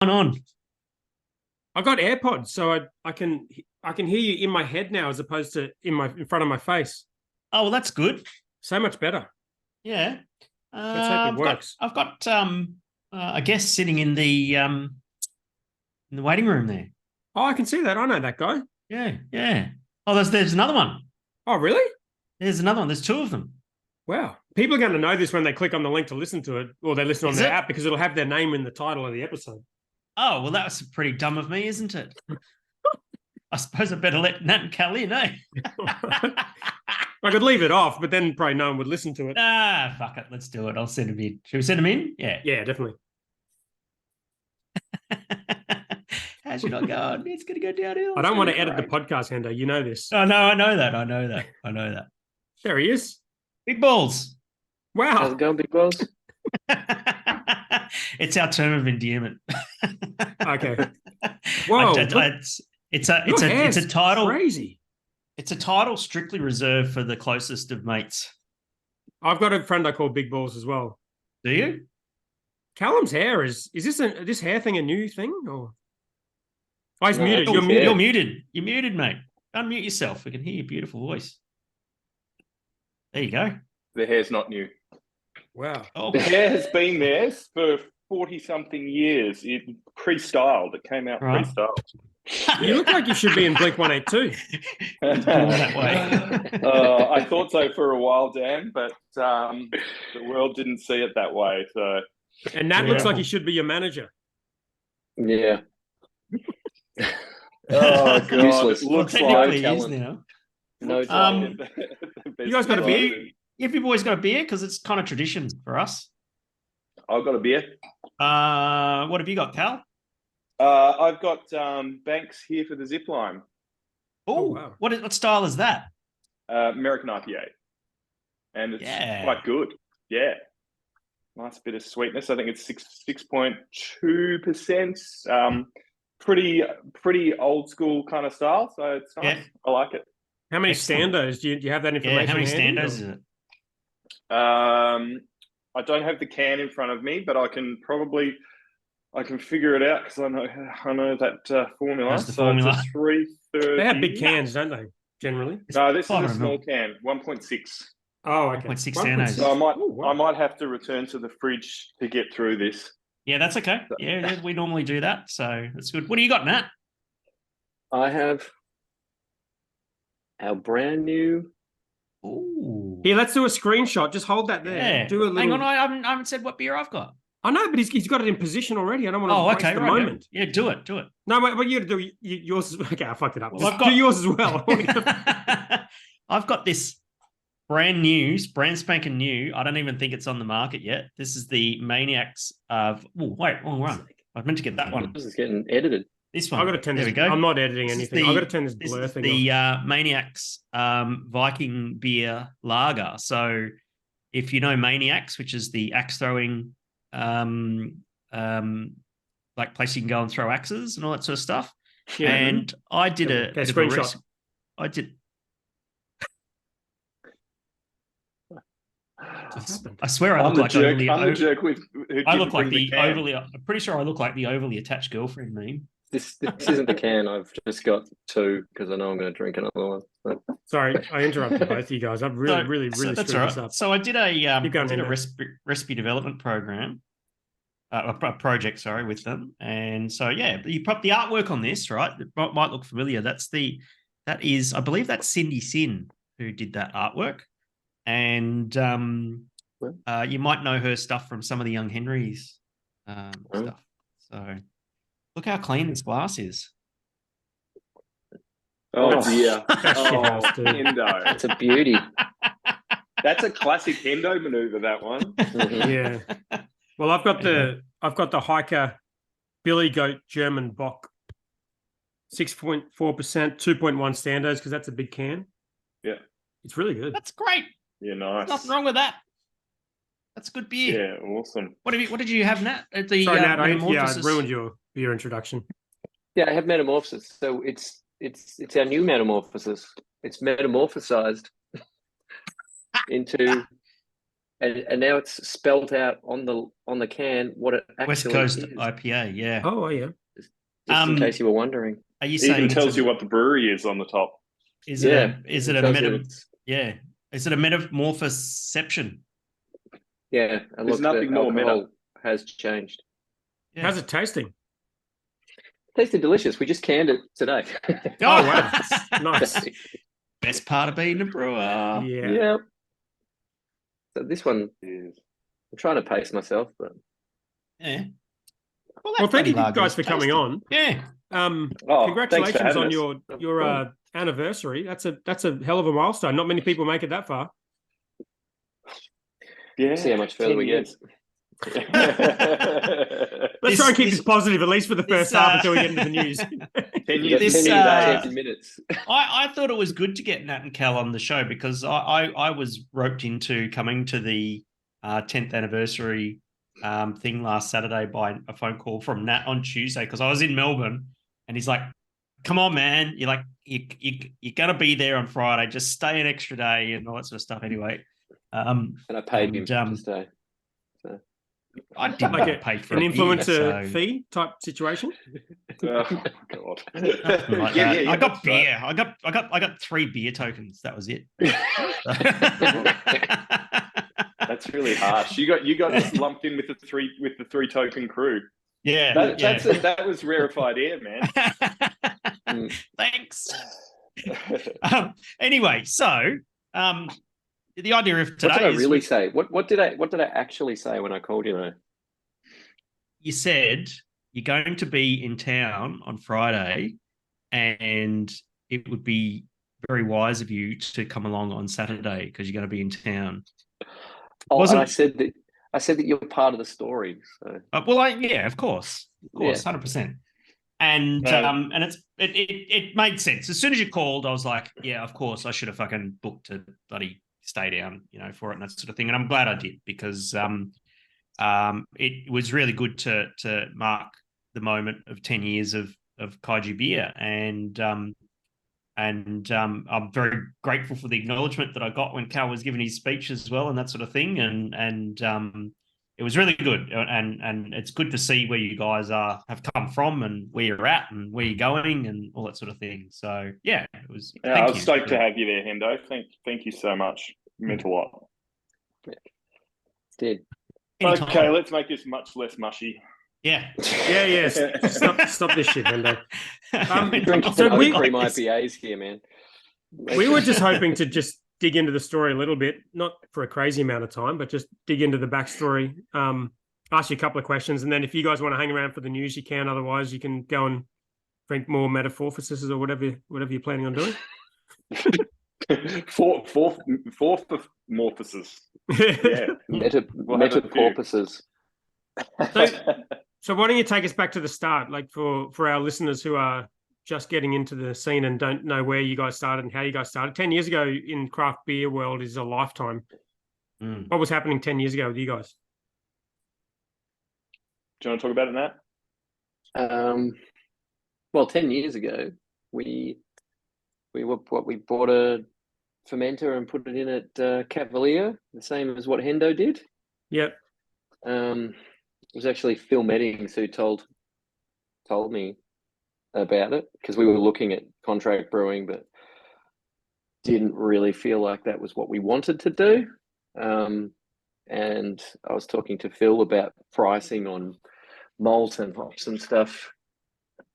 on. I got AirPods, so I can hear you in my head now as opposed to in front of my face. Oh, well, that's good. So much better. Yeah. Let's hope it works. I've got a guest sitting in the waiting room there. Oh, I can see that. I know that guy. Yeah. Oh, there's another one. Oh, really? There's another one. There's two of them. Wow. People are going to know this when they click on the link to listen to it, or they listen on Is their it? app because it'll have their name in the title of the episode. Oh, well, that was pretty dumb of me, isn't it? I suppose I better let Nat and Cal in, eh? I could leave it off, but then probably no one would listen to it. Fuck it. Let's do it. I'll send them in. Should we send them in? Yeah. Yeah, definitely. How's you not going? It's going to go downhill. I don't want to edit the podcast, Hendo. You know this. Oh, no, I know that. There he is. Big balls. Wow. How's it going, big balls? It's our term of endearment. Okay. Whoa. It's a title. Crazy. It's a title strictly reserved for the closest of mates. I've got a friend I call Big Balls as well. Do you? Callum's hair is this hair thing a new thing or? Oh, he's No, muted. You're You're muted. You're muted, mate. Unmute yourself. We can hear your beautiful voice. There you go. The hair's not new. Wow. Oh, The hair has been there for 40-something years. It pre-styled. It came out Right. pre-styled. You look like you should be in Blink 182. that way. I thought so for a while, Dan, but the world didn't see it that way. So, And Nat looks like he should be your manager. Yeah. oh god, Useless. it Well, looks technically like he is now. No looks time. like You guys got a beer? Have you boys got a beer? Because it's kind of tradition for us. I've got a beer. What have you got, Cal? I've got Banks here for the zip line. Oh, wow. What style is that? American IPA, and it's quite good. Yeah, nice bit of sweetness. I think it's 6.2%. Pretty old school kind of style. So it's nice. Yeah. I like it. How many Excellent. standos? Do you have that information? Yeah, how many handy, standos is or? it? I don't have the can in front of me, but I can figure it out because I know that formula. That's the so formula. It's a 330. They have big cans, don't they? Generally. No, this is a 500 small ml. can, 1.6. Oh, okay. 1.6 1.6. standos. So Ooh, wow. I might have to return to the fridge to get through this. Yeah, that's okay. Yeah, we normally do that, so that's good. What do you got, Nat? I have our brand new. Ooh. Here, let's do a screenshot. Just hold that there. Yeah. Do a little. Hang on, I haven't said what beer I've got. I know, but he's got it in position already. I don't want to waste the right. moment. Yeah, do it. No, what you got to do? Yours. Okay, I fucked it up. Well, Just do yours as well. I've got this brand spanking new. I don't even think it's on the market yet. This is the Maniacs of. Oh, wait, wrong one. I meant to get that one. This is getting edited. This one. I've got to turn there this. we go. I'm not editing This is anything. I've got to turn this This blur is thing the off. Maniacs Viking beer lager. So if you know Maniacs, which is the axe throwing like place you can go and throw axes and all that sort of stuff. Yeah. And I did a Okay, bit of a screenshot. I did. What's happened? I swear I I'm look the like jerk. overly. I'm the jerk who I didn't look like bring the can. overly. I'm pretty sure I look like the overly attached girlfriend meme. This isn't the can. I've just got two because I know I'm going to drink another one. But Sorry, I interrupted both of you guys. I've really that's screwed all this right. up. So I did Keep going, a Hendo. recipe development program, a project, sorry, with them. And so yeah, the artwork on this, right? It might look familiar. That is, I believe that's Cindy Sin who did that artwork, and you might know her stuff from some of the Young Henrys stuff. So look how clean this glass is. Oh dear. That's shit house, Oh, dude. Hendo. it's a beauty. That's a classic Hendo maneuver. That one. Mhm. Yeah. Well, I've got the Hiker Billy Goat German Bock, 6.4%, 2.1 standos because that's a big can. Yeah. It's really good. That's great. Yeah, nice. Nothing wrong with that. That's good beer. Yeah, awesome. What did you have, Nat? At the Sorry, Nat, I Metamorphosis? ruined your introduction. Yeah, I have metamorphosis. So it's our new metamorphosis. It's metamorphosized into and now it's spelled out on the can what it West actually Coast is. IPA. Yeah. Oh, yeah. Just in case you were wondering. Are you It saying even tells it's you what the brewery is on the top. is Yeah, it it a tells you meta? it's- Yeah. Is it a metamorphoception? Yeah, and There's look, the nothing more meta. alcohol has changed. Yeah. How's it tasting? Tasted delicious. We just canned it today. Oh, wow. Nice. Best part of being a brewer. Yeah. Yeah. So this one, Yes. I'm trying to pace myself, but Yeah. Well, Well, thank you bloody lager guys is for coming tasty. on. Yeah. Oh, Congratulations thanks for on having us. your anniversary. That's a hell of a milestone. Not many people make it that far. Yeah. See how much further 10 we get. years. Let's try and keep This- this positive, at least for the this, first half until we get into the news. 10 You years. got This, 10 uh, 10 minutes. I thought it was good to get Nat and Cal on the show because I was roped into coming to the 10th anniversary thing last Saturday by a phone call from Nat on Tuesday because I was in Melbourne and he's like, "Come on, man! You're like you're gonna be there on Friday. Just stay an extra day and all that sort of stuff." Anyway, And I paid him and, to stay. I didn't Like get paid for an a beer, influencer so- fee type situation. Oh, God. Something like Yeah, that. yeah, I got that's right. beer. I got 3 beer tokens. That was it. That's really harsh. You got lumped in with the three token crew. Yeah, That was rarefied air, man. Thanks. Anyway, so the idea of What did today I is really say? What did I actually say when I called you though? you said you're going to be in town on Friday, and it would be very wise of you to come along on Saturday because you're going to be in town. Oh, Wasn't- and I said that you're part of the story. So Yeah, of course, 100%. And No. and it made sense as soon as you called. I was like, yeah, of course, I should have fucking booked to bloody stay down, for it and that sort of thing. And I'm glad I did because it was really good to mark the moment of 10 years of Kaiju beer, and I'm very grateful for the acknowledgement that I got when Cal was giving his speech as well and that sort of thing, and it was really good, and it's good to see where you guys have come from and where you're at and where you're going and all that sort of thing. So yeah, it was. Yeah, thank I was you. stoked to have you there, Hendo. Thank you so much. It meant a lot. did. Anytime. Okay, let's make this much less mushy. Yeah. Yeah. Stop this shit, Hendo. Drinking So ice we- cream IPAs here, man. We were just hoping to just dig into the story a little bit, not for a crazy amount of time, but just dig into the backstory. Ask you a couple of questions, and then if you guys want to hang around for the news, you can. Otherwise, you can go and drink more metamorphoses or whatever you're planning on doing. Fourth morphosis. Yeah. We'll have a few. Metaporpoises. So why don't you take us back to the start, like for our listeners who are just getting into the scene and don't know where you guys started and how you guys started. 10 years ago in craft beer world is a lifetime. What was happening 10 years ago with you guys? Do you want to talk about it, Nat? Well, 10 years ago, we bought a fermenter and put it in at Cavalier, the same as what Hendo did. Yep. It was actually Phil Meddings who told me about it because we were looking at contract brewing, but didn't really feel like that was what we wanted to do. And I was talking to Phil about pricing on malt and hops and stuff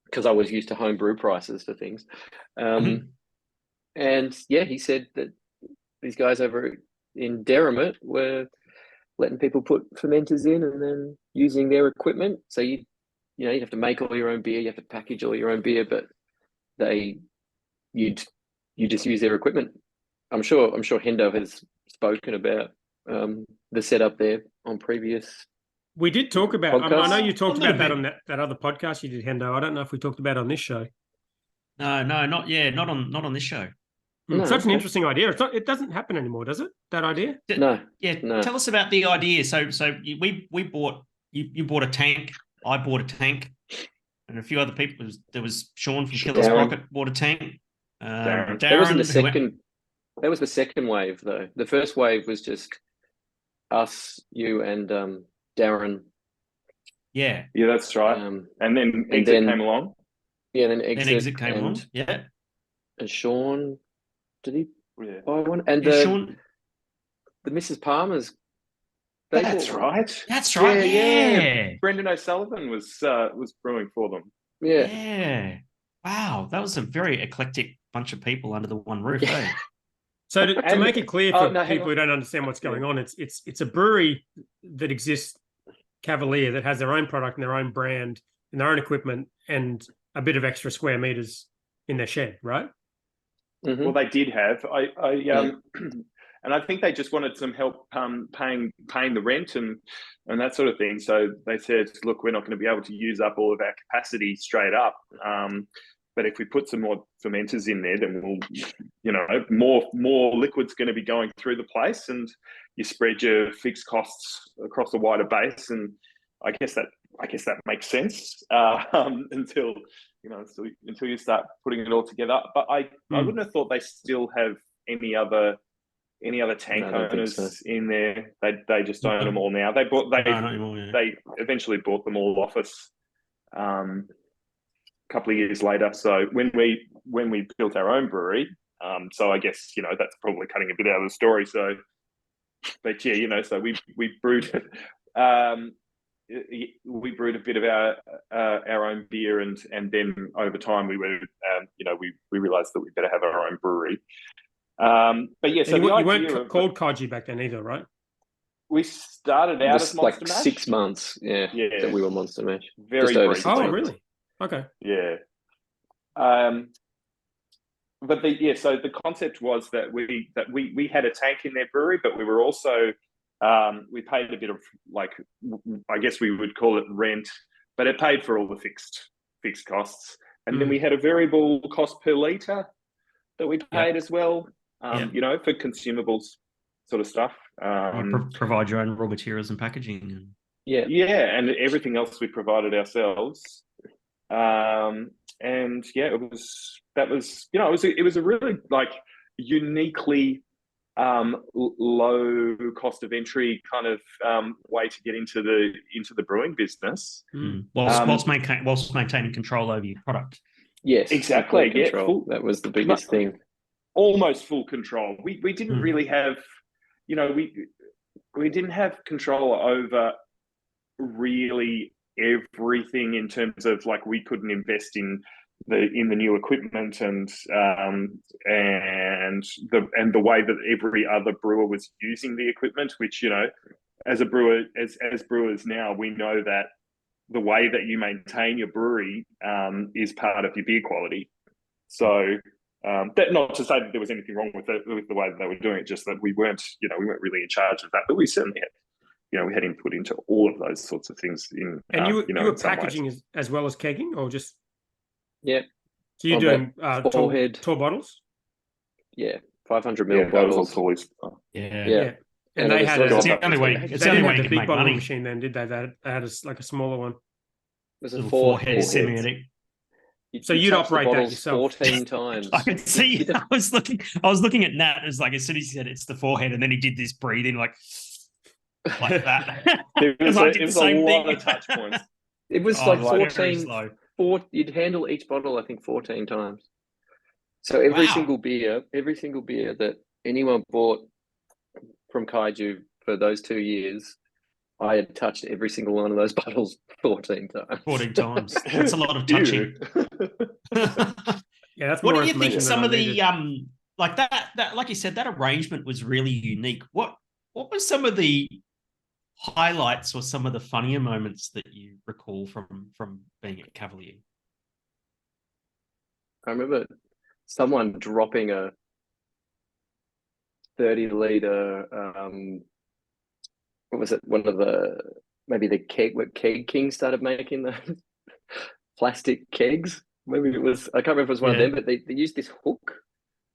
because I was used to homebrew prices for things. And yeah, he said that these guys over in Derrimut were letting people put fermenters in and then using their equipment. So you'd have to make all your own beer, you have to package all your own beer, but you just use their equipment. I'm sure Hendo has spoken about the setup there on previous. We did talk about. I know you talked A little about that bit. on that other podcast you did, Hendo. I don't know if we talked about it on this show. No, not on this show. No, Such an okay. interesting idea. It doesn't happen anymore, does it? That idea? No. Tell us about the idea. So we bought you bought a tank. I bought a tank, and a few other people. There was Sean from Killer's Darren. Pocket bought a tank. Darren, That wasn't the who went- second. That was the second wave, though. The first wave was just us, you, and Darren. Yeah. Yeah, that's right. And then Exit came along. Yeah, then Then Exit came along. Yeah. And Sean, did he Yeah. buy one? And Sean. the Mrs. Palmer's. That's right. That's right. Yeah. Brendan O'Sullivan was brewing for them. Yeah. Yeah. Wow, that was a very eclectic bunch of people under the one roof. Eh? So to make it clear for people who don't understand what's going on, it's a brewery that exists, Cavalier, that has their own product and their own brand and their own equipment and a bit of extra square meters in their shed, right? Mm-hmm. Well, they did have. And I think they just wanted some help paying the rent and that sort of thing. So they said, look, we're not going to be able to use up all of our capacity straight up. But if we put some more fermenters in there, then we'll, more liquid's going to be going through the place, and you spread your fixed costs across a wider base. And I guess that makes sense until you start putting it all together. But I wouldn't have thought they still have any other tank owners in there. They just own them all now. They eventually bought them all off us a couple of years later. So when we built our own brewery, so I guess that's probably cutting a bit out of the story. So, but yeah, so we brewed we brewed a bit of our own beer, and then over time we realized that we better have our own brewery. But yeah, so you weren't called Kaiju back then either, right? We started out as Monster Mash. 6 months, yeah, that we were Monster Mash. Very briefly. Oh, really? Okay. Yeah. But so the concept was that we had a tank in their brewery, but we were also we paid a bit of, like, I guess we would call it rent, but it paid for all the fixed costs, and then we had a variable cost per litre that we paid as well. For consumables sort of stuff. You provide your own raw materials and packaging. And everything else we provided ourselves. It was a really, like, uniquely low cost of entry kind of way to get into the brewing business, whilst maintaining control over your product. Yes, exactly. Control. That was the biggest thing. Almost full control. We didn't really have, we didn't have control over really everything in terms of, like, we couldn't invest in the new equipment and the way that every other brewer was using the equipment, which, as a brewer, as brewers now, we know that the way that you maintain your brewery is part of your beer quality. So that, not to say that there was anything wrong with the way that they were doing it, just that we weren't really in charge of that, but we certainly had, we had input into all of those sorts of things. And you were packaging as well as kegging, or just? Yeah. So you're doing tall bottles? Yeah, 500 ml bottles. Yeah. And they had the only way you can big make bottle money. machine then, did they? They had a smaller one. There's a four-head semi-attic. So you'd operate that yourself 14 times. I could see. I was looking at Nat as, like, as soon as he said it's the forehead, and then he did this breathing like that. It was a lot of touch points. It was like 14. You'd handle each bottle, I think, 14 times. So every single beer that anyone bought from Kaiju for those 2 years, I had touched every single one of those bottles 14 times. 14 times. That's a lot of touching. That's what more do you think? Some of needed. the like that, like you said, that arrangement was really unique. What were some of the highlights or some of the funnier moments that you recall from being at Cavalier? I remember someone dropping a 30-liter, what was it? Maybe the keg, what Keg King started making the plastic kegs. Maybe it was, I can't remember if it was one of them, but they used this hook.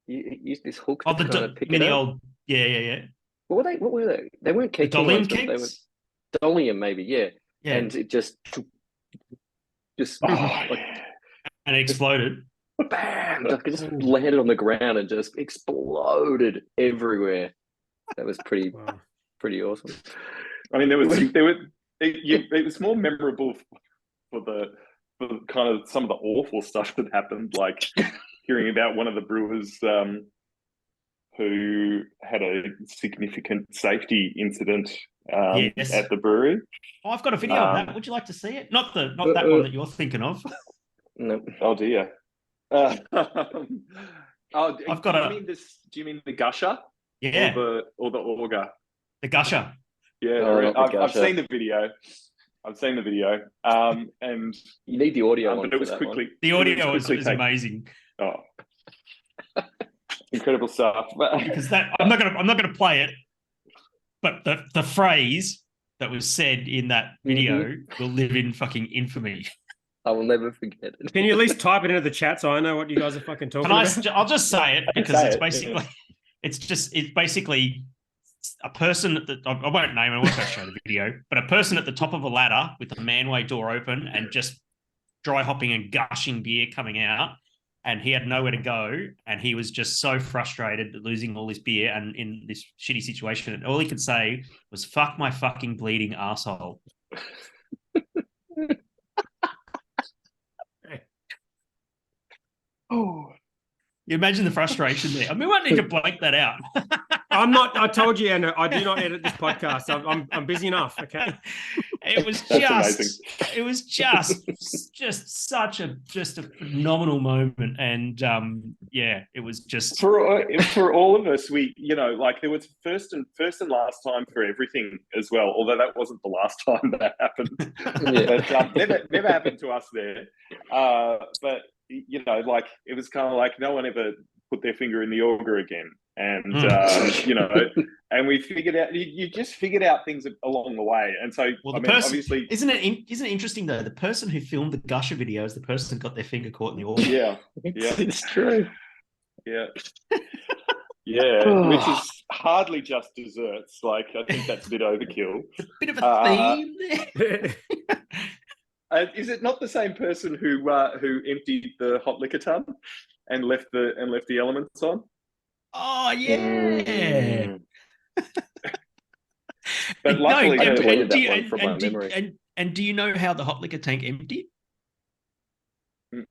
You used this hook to kind of pick it up. Old, yeah. What were they? They weren't Keg King ones, but they were Dolium, maybe, yeah. And it just and it exploded. Bam! It just landed on the ground and just exploded everywhere. That was pretty. Wow. pretty awesome. I mean, it was more memorable for the kind of some of the awful stuff that happened, like hearing about one of the brewers who had a significant safety incident Yes. at the brewery. Oh, I've got a video of that. Would you like to see it? Not that one that you're thinking of. No. Oh dear. I've got Do you mean the gusher? Yeah. Or the auger? The gusher. Yeah, not the I've gusher. seen the video. And you need the audio one. but it was for that quickly. One. The audio is taken. amazing. Oh, incredible stuff. Because I'm not gonna play it, but the phrase that was said in that video will live in fucking infamy. I will never forget it. Can you at least type it into the chat so I know what you guys are fucking talking about? I'll just say it because say it's it, basically, yeah. it's basically a person at the, I won't name it, I won't show the video, but a person at the top of a ladder with the manway door open and just dry hopping and gushing beer coming out. And he had nowhere to go. And he was just so frustrated at losing all this beer and in this shitty situation. And all he could say was, fuck my fucking bleeding arsehole. Oh, You imagine the frustration there. I mean, we might need to blank that out. I'm not. I told you, Andrew, I do not edit this podcast. I'm busy enough. Okay. It was just such a phenomenal moment, and it was just for all of us. We, like there was first and last time for everything as well. Although that wasn't the last time that happened. But, never happened to us there. But like it was kind of like no one ever put their finger in the auger again. And, and we figured out, you just figured out things along the way. And so, obviously... Isn't it interesting, though? The person who filmed the gusher video is the person who got their finger caught in the auger. Yeah. It's true. Yeah. Yeah, which is hardly just desserts. Like, I think that's a bit overkill. It's a bit of a theme there. Is it not the same person who emptied the hot liquor tub and left the elements on? Oh yeah. But luckily, and do you know how the hot liquor tank emptied? Mm-mm.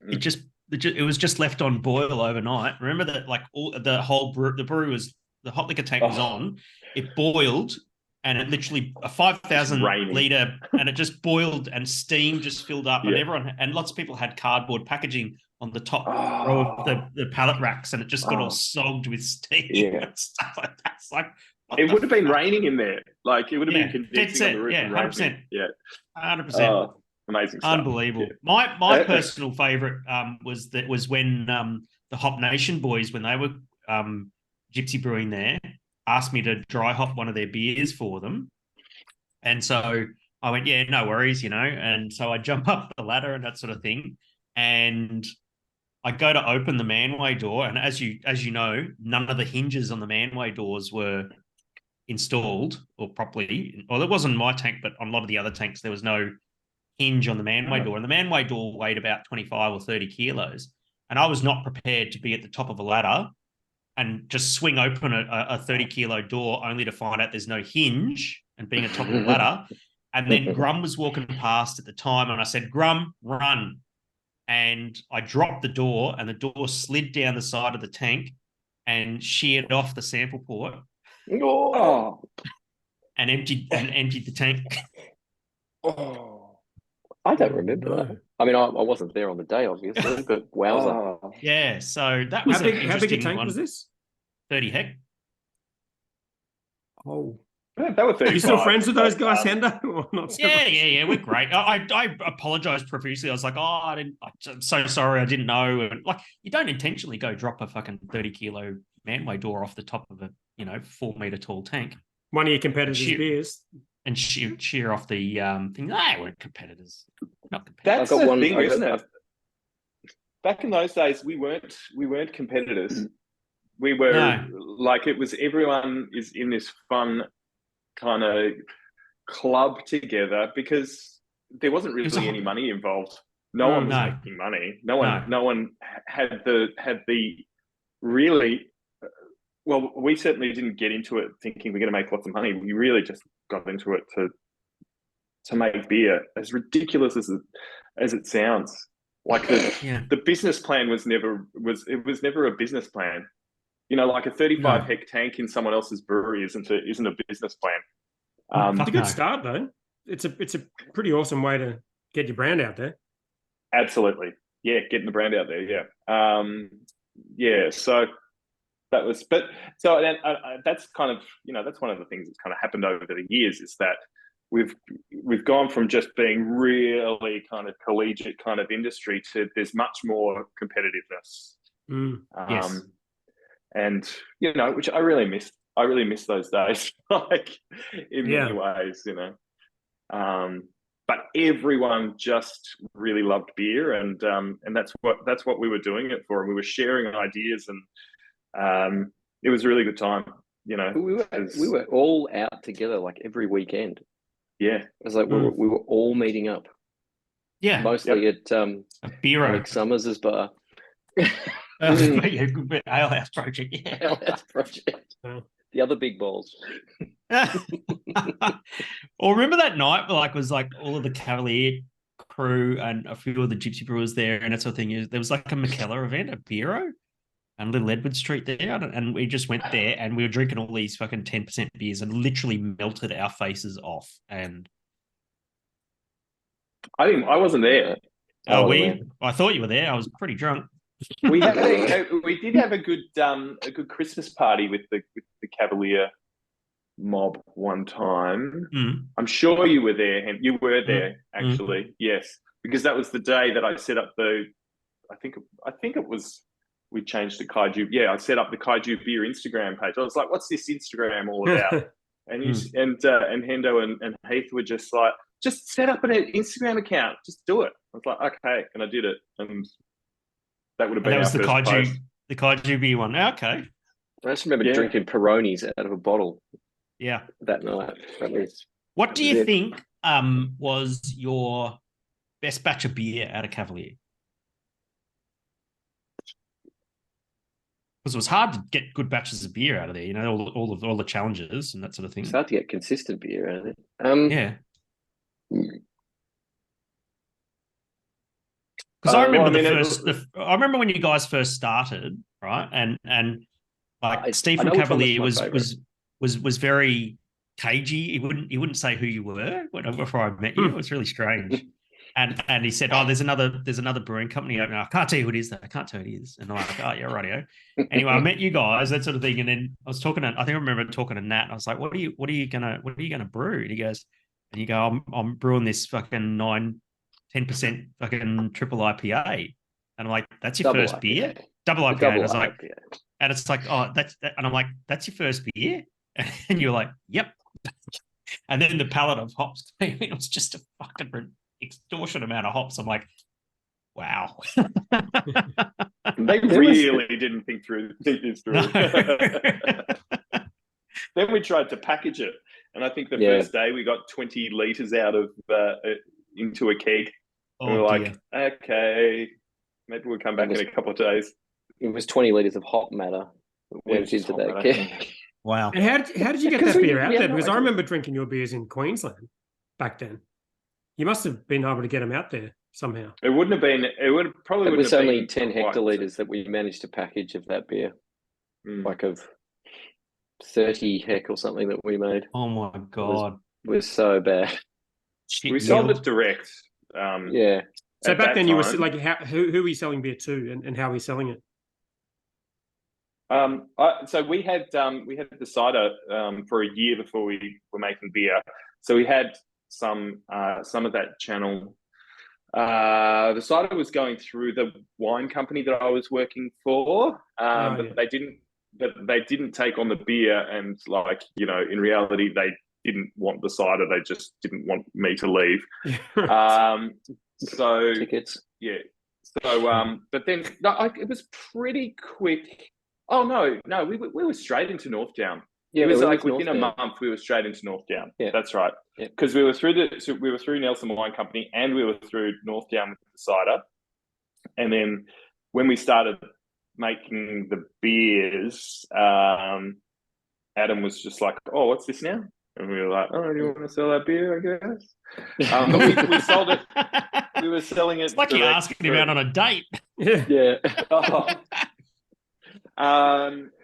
It was just left on boil overnight. Remember that, like the brewery was, the hot liquor tank was on. It boiled, and it literally a 5,000 liter, and it just boiled, and steam just filled up, and lots of people had cardboard packaging on the top row of the pallet racks, and it just got all sogged with steam and stuff like that. It's like, it would have been raining in there. Like it would have been condensing on the roof. Yeah, 100%. Yeah, 100%. Amazing stuff. Unbelievable. Yeah. My personal favorite was when the Hop Nation boys, when they were gypsy brewing there, asked me to dry hop one of their beers for them. And so I went, yeah, no worries, and so I jump up the ladder and that sort of thing. And I go to open the manway door, and as you know, none of the hinges on the manway doors were installed or properly. Well, it wasn't my tank, but on a lot of the other tanks, there was no hinge on the manway door. And the manway door weighed about 25 or 30 kilos. And I was not prepared to be at the top of a ladder and just swing open a 30-kilo door only to find out there's no hinge and being at the top of the ladder. And then Grum was walking past at the time, and I said, Grum, run. And I dropped the door, and the door slid down the side of the tank and sheared off the sample port and emptied the tank. I don't remember that. I mean, I wasn't there on the day, obviously, but wowza. Yeah, so that was how big a tank was this? 30 hec. Oh. They were 35. Are you still friends with those guys, Hendo? Or not so much? Yeah, we're great. I apologized profusely. I was like, I'm so sorry, I didn't know. And like, you don't intentionally go drop a fucking 30-kilo manway door off the top of a 4-meter tall tank. One of your competitors' beers. And shear off the thing. They weren't competitors. Not competitors. That's the thing, isn't it? Back in those days, we weren't competitors. We were like, it was, everyone is in this fun kind of club together because there wasn't really any money involved. No one was making money. No one had the really Well, we certainly didn't get into it thinking we're going to make lots of money. We really just got into it to make beer. As ridiculous as it sounds, like the business plan was never a business plan. You know, like a 35 hect tank in someone else's brewery isn't a business plan. It's a good start though. It's a pretty awesome way to get your brand out there. Absolutely, yeah, getting the brand out there, yeah, yeah. So that was, but so that's kind of, you know, that's one of the things that's kind of happened over the years, is that we've gone from just being really kind of collegiate kind of industry to there's much more competitiveness. Yes. And you know, which I really miss. I really miss those days, like in many ways, you know. But everyone just really loved beer, and that's what we were doing it for, and we were sharing ideas, and it was a really good time, you know. We were all out together like every weekend. Yeah, it was like we were all meeting up. Yeah, mostly at Brewer. Summers's bar. Alehouse Project, yeah. Alehouse Project. The other big balls. Or remember that night, like, was like all of the Cavalier crew and a few of the Gypsy Brewers there, and that sort of thing. There was like a McKellar event at Bureau and Little Edward Street there, and we just went there and we were drinking all these fucking 10% beers and literally melted our faces off. And I wasn't there. I thought you were there. I was pretty drunk. We did have a good Christmas party with the Cavalier mob one time. I'm sure you were there. You were there actually. Yes, because that was the day that I set up I think it was, we changed to Kaiju. Yeah, I set up the Kaiju beer Instagram page. I was like, "What's this Instagram all about?" And and Hendo and Heath were just like, "Just set up an Instagram account. Just do it." I was like, "Okay," and I did it, and that would have been that was our first post. The Kaiju beer one. Okay. I just remember drinking Peronis out of a bottle. Yeah. That night. What do you think was your best batch of beer out of Cavalier? Because it was hard to get good batches of beer out of there, you know, all the challenges and that sort of thing. It's hard to get consistent beer out of it. Yeah. Because I remember I remember when you guys first started, right? And like Steve from Cavalier was very cagey. He wouldn't say who you were before I met you. It was really strange. And he said, "Oh, there's another brewing company opening. I can't tell you who it is. Though. I can't tell you who it is." And I'm like, "Oh, yeah, rightio." Anyway, I met you guys, that sort of thing. And then I was talking to, I think I remember talking to Nat. And I was like, "What are you gonna brew?" And he goes, and you go, "I'm brewing this fucking 10% fucking triple IPA." And I'm like, "That's your first beer?" Double IPA. And I was like, and it's like, "Oh, and I'm like, that's your first beer?" And you're like, "Yep." And then the palette of hops came in. It was just a fucking extortion amount of hops. I'm like, wow. They really didn't think this through. No. Then we tried to package it, and I think the first day we got 20 liters out of into a keg. And we were like, okay, maybe we'll come back in a couple of days. It was 20 liters of hop matter that went into that keg. Wow. And how did you get that beer out there? Because I remember drinking your beers in Queensland back then. You must have been able to get them out there somehow. It wouldn't have been. It was only 10 hectolitres that we managed to package of that beer, like of 30 hec or something that we made. Oh my god, it was so bad. We sold it direct. Yeah. So back then, you were like, who were you selling beer to, and how were you selling it? So we had the cider for a year before we were making beer. So we had some of that channel. The cider was going through the wine company that I was working for, but they didn't take on the beer, and like, you know, in reality they didn't want the cider. They just didn't want me to leave. So tickets. Yeah. So but then it was pretty quick. Oh no, we were straight into Northdown. Yeah, it was like within a month we were straight into Northdown. Yeah, that's right. Because we were through Nelson Wine Company, and we were through Northdown with the cider. And then when we started making the beers, Adam was just like, "Oh, what's this now?" And we were like, "Oh, do you want to sell that beer? I guess." But we sold it. We were selling it. It's like you're asking him out on a date. Yeah. Oh.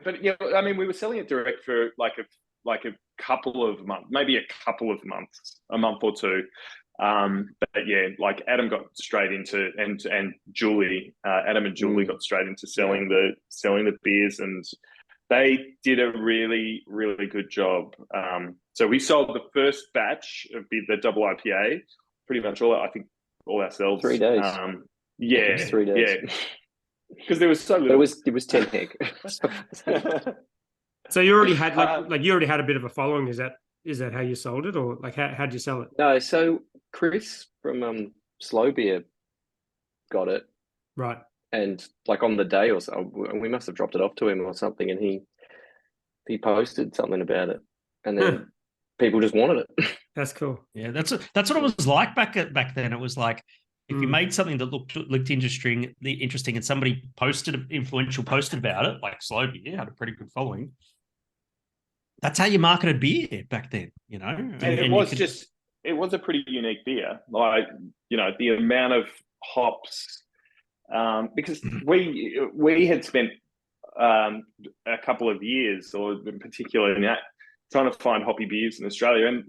But yeah, I mean, we were selling it direct for like a couple of months, maybe a couple of months, a month or two. But yeah, like Adam got straight into and Julie, Adam and Julie got straight into selling the beers, and they did a really, really good job. So we sold the first batch of the double IPA, pretty much all ourselves. 3 days. Yeah, 3 days. Yeah. Because there was so little. But it was 10 heck. So you already had like you already had a bit of a following. Is that how you sold it, or like how'd you sell it? No, so Chris from Slow Beer got it, Right. and like on the day or so, we must have dropped it off to him or something, and he posted something about it, and then people just wanted it. That's cool. Yeah, that's what it was like back then. It was like if you made something that looked interesting, and somebody influential posted about it, like Slow Beer had a pretty good following. That's how you marketed beer back then, you know. And it was a pretty unique beer. Like, you know, the amount of hops, because we had spent a couple of years, or in particular in that, trying to find hoppy beers in Australia, and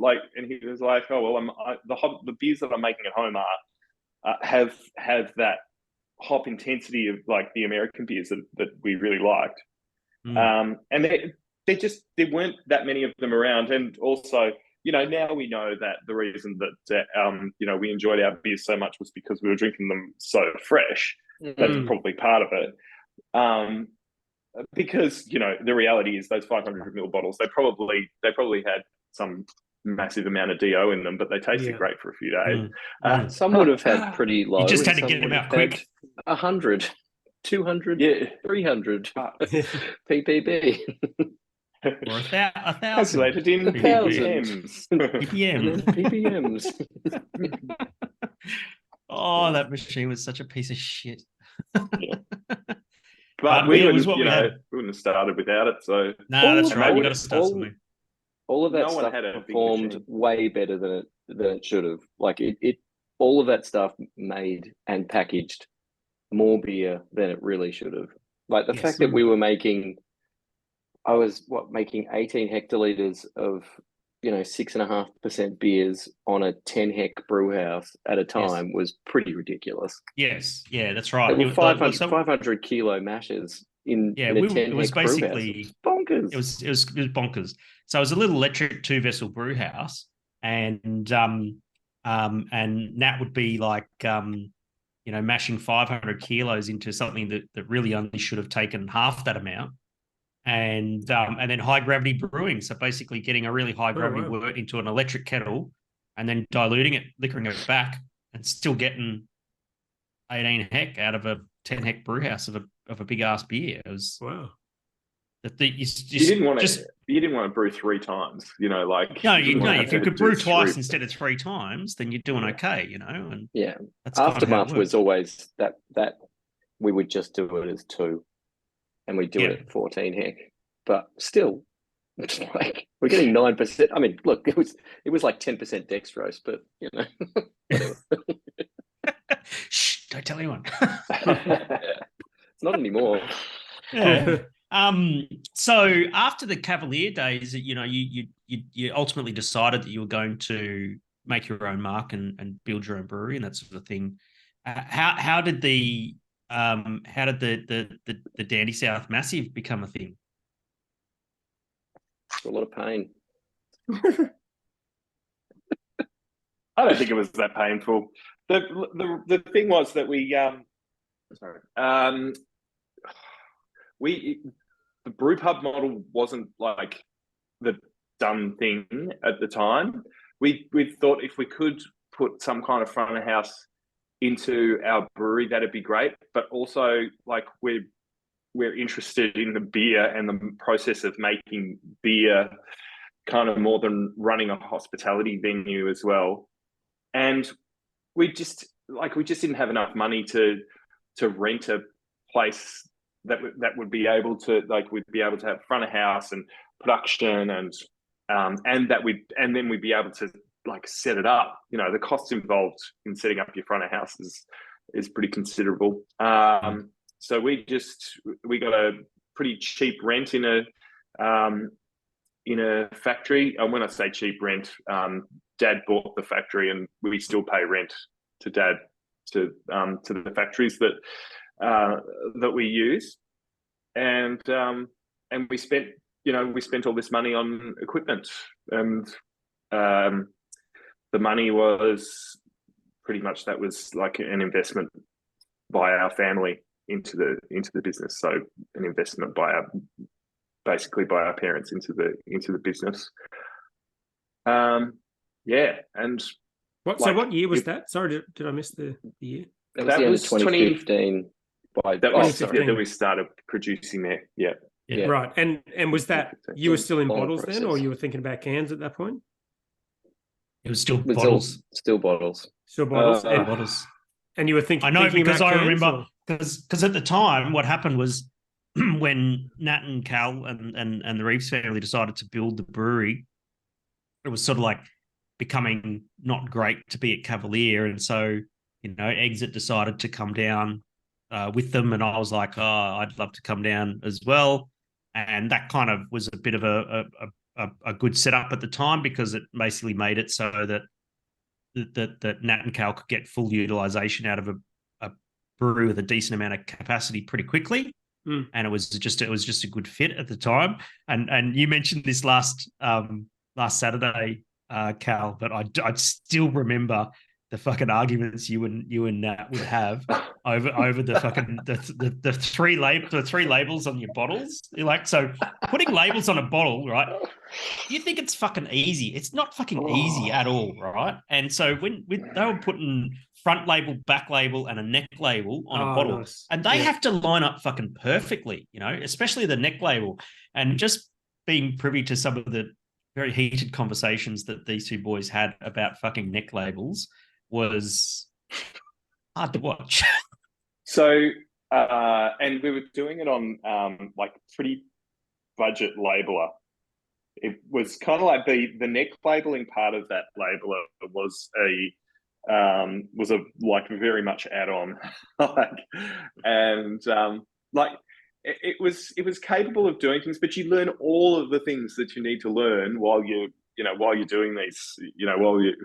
he was like, "Oh well, the beers that I'm making at home have that hop intensity of like the American beers that we really liked." And there weren't that many of them around, and also, you know, now we know that the reason that you know, we enjoyed our beers so much was because we were drinking them so fresh. That's probably part of it. Because, you know, the reality is those 500 ml bottles, they probably had some massive amount of DO in them, but they tasted great for a few days. Some would have had pretty low. You just had to get them out quick. 100, 200, 300 ppb. Or a thousand. Calculated in ppms. ppms. Oh, that machine was such a piece of shit. But we wouldn't have started without it. So no, that's right. You got to start something. All of that stuff performed way better than it should have. Like it, all of that stuff made and packaged more beer than it really should have. Like the fact that we were making, I was making 18 hectoliters of, you know, 6.5% beers on a 10 hec brew house at a time was pretty ridiculous. Yes, yeah, that's right. It was 500 kilo mashes in a 10 it was hec basically bonkers. It was bonkers. So it was a little electric 2-vessel brew house, and Nat would be like you know, mashing 500 kilos into something that really only should have taken half that amount. And then high gravity brewing, so basically getting a really high gravity wort into an electric kettle, and then diluting it, liquoring it back, and still getting 18 hec out of a 10 hec brew house of a big ass beer. It was you didn't want to brew 3 times, you know, like if you could brew twice instead of 3 times, then you're doing okay, you know. And that's aftermath was always that we would just do it as 2. And we do it at 14 hec, but still, it's like we're getting 9%. I mean, look, it was like 10% dextrose, but you know, whatever. Shh! Don't tell anyone. It's not anymore. Yeah. So after the Cavalier days, you know, you ultimately decided that you were going to make your own mark and build your own brewery and that sort of thing. How did the Dandy South Massive become a thing? A lot of pain. I don't think it was that painful. The thing was that the brew pub model wasn't like the done thing at the time. We thought if we could put some kind of front of house into our brewery, that'd be great. But also, like, we're interested in the beer and the process of making beer, kind of more than running a hospitality venue as well. And we just didn't have enough money to rent a place that would be able to, like, we'd be able to have front of house and production and then we'd be able to like set it up. You know, the costs involved in setting up your front of house is pretty considerable. So we got a pretty cheap rent in a factory. And when I say cheap rent, Dad bought the factory, and we still pay rent to Dad to the factories that we use, and we spent all this money on equipment, and the money was pretty much, that was like an investment by our family into the business. So an investment basically by our parents into the business. And what year was that? Sorry, did I miss the year? That was 2015. That we started producing there. Yeah. Right. And was that, you were still in bottles process. then, or you were thinking about cans at that point? It was still bottles. Still bottles. Still bottles. Bottles. And you were thinking. I know, because I remember, or? because at the time what happened was when Nat and Cal and the Reeves family decided to build the brewery, it was sort of like becoming not great to be at Cavalier, and so Exit decided to come down with them, and I was like, oh, I'd love to come down as well, and that kind of was a bit of a good setup at the time, because it basically made it so that Nat and Cal could get full utilization out of a brewery with a decent amount of capacity pretty quickly. And it was just a good fit at the time. And you mentioned this last Saturday, Cal, but I still remember the fucking arguments you and Nat would have over the fucking the three labels on your bottles. You're like, so putting labels on a bottle, right? You think it's fucking easy? It's not fucking easy at all, right? And so when they were putting front label, back label, and a neck label on a bottle, nice. and they have to line up fucking perfectly, especially the neck label. And just being privy to some of the very heated conversations that these two boys had about fucking neck labels was hard to watch. So, and we were doing it on like pretty budget labeler. It was kind of like the neck labeling part of that labeler was a like very much add-on, it was capable of doing things, but you learn all of the things that you need to learn while you're doing these, while you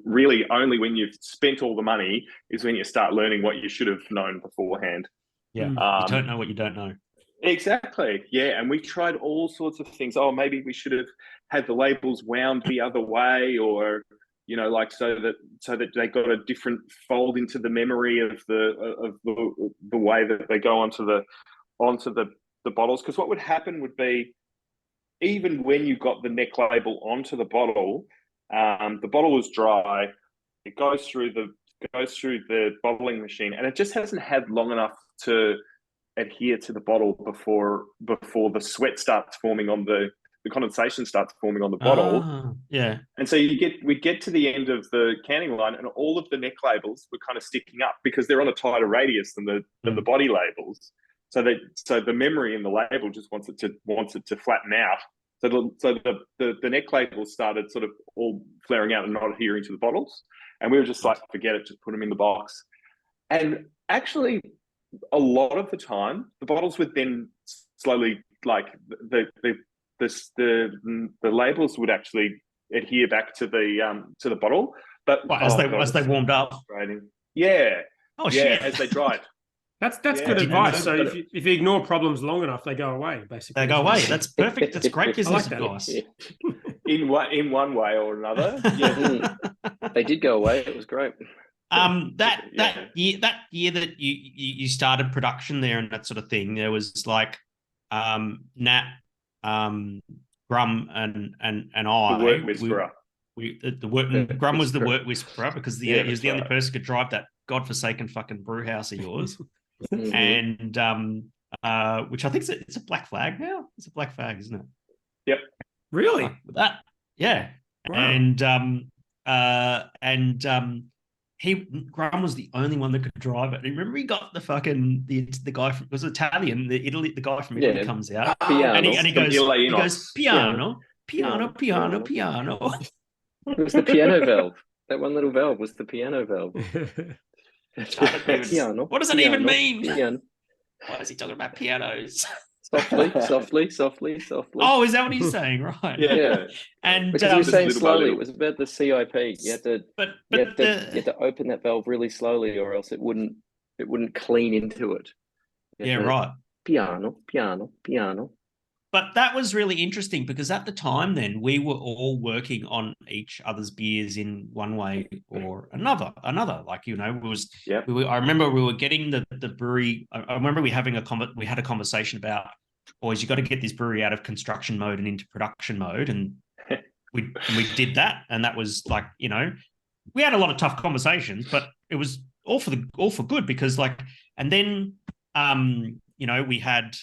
really, only when you've spent all the money is when you start learning what you should have known beforehand. Yeah. You don't know what you don't know. Exactly. Yeah. And we tried all sorts of things. Oh, maybe we should have had the labels wound the other way, or, so that they got a different fold into the memory of the way that they go onto the bottles. Because what would happen would be, even when you got the neck label onto the bottle was dry. It goes through the bottling machine, and it just hasn't had long enough to adhere to the bottle before the sweat starts forming on the condensation starts forming on the bottle. Yeah. And so we get to the end of the canning line, and all of the neck labels were kind of sticking up because they're on a tighter radius than the body labels. So the memory in the label just wants it to flatten out. So the neck labels started sort of all flaring out and not adhering to the bottles. And we were just like, forget it, just put them in the box. And actually, a lot of the time, the bottles would then slowly, like the labels would actually adhere back to the bottle. But as they warmed up. Yeah. Oh, yeah, shit. as they dried. That's good advice. So if you ignore problems long enough, they go away, basically. They go away. That's perfect. That's great business advice. In one way or another. Yeah. They did go away. It was great. That year that you started production there and that sort of thing, there was like Nat, Grum and I. The work whisperer. Grum was the work whisperer because he was the only person who could drive that godforsaken fucking brew house of yours. And which I think it's a black flag now. It's a black flag, isn't it? Yep. Really? That, yeah. Wow. And Graham was the only one that could drive it. And remember, he got the guy from, it was Italian, the guy from Italy comes out Piano. and he goes piano. It was the piano valve. That one little valve was the piano valve. Piano. What does it even mean? Piano. Why is he talking about pianos? Softly. Oh, is that what he's saying? Right. Yeah. And because he was saying little by slowly. little. It was about the CIP. You had to, you had to open that valve really slowly, or else it wouldn't clean into it. Yeah, right. Piano. But that was really interesting because at the time then we were all working on each other's beers in one way or another. Like, you know, I remember we were getting the brewery. I remember we had a conversation about, boys, you got to get this brewery out of construction mode and into production mode. And we did that. And that was like, you know, we had a lot of tough conversations, but it was all for good because like, and then you know, we had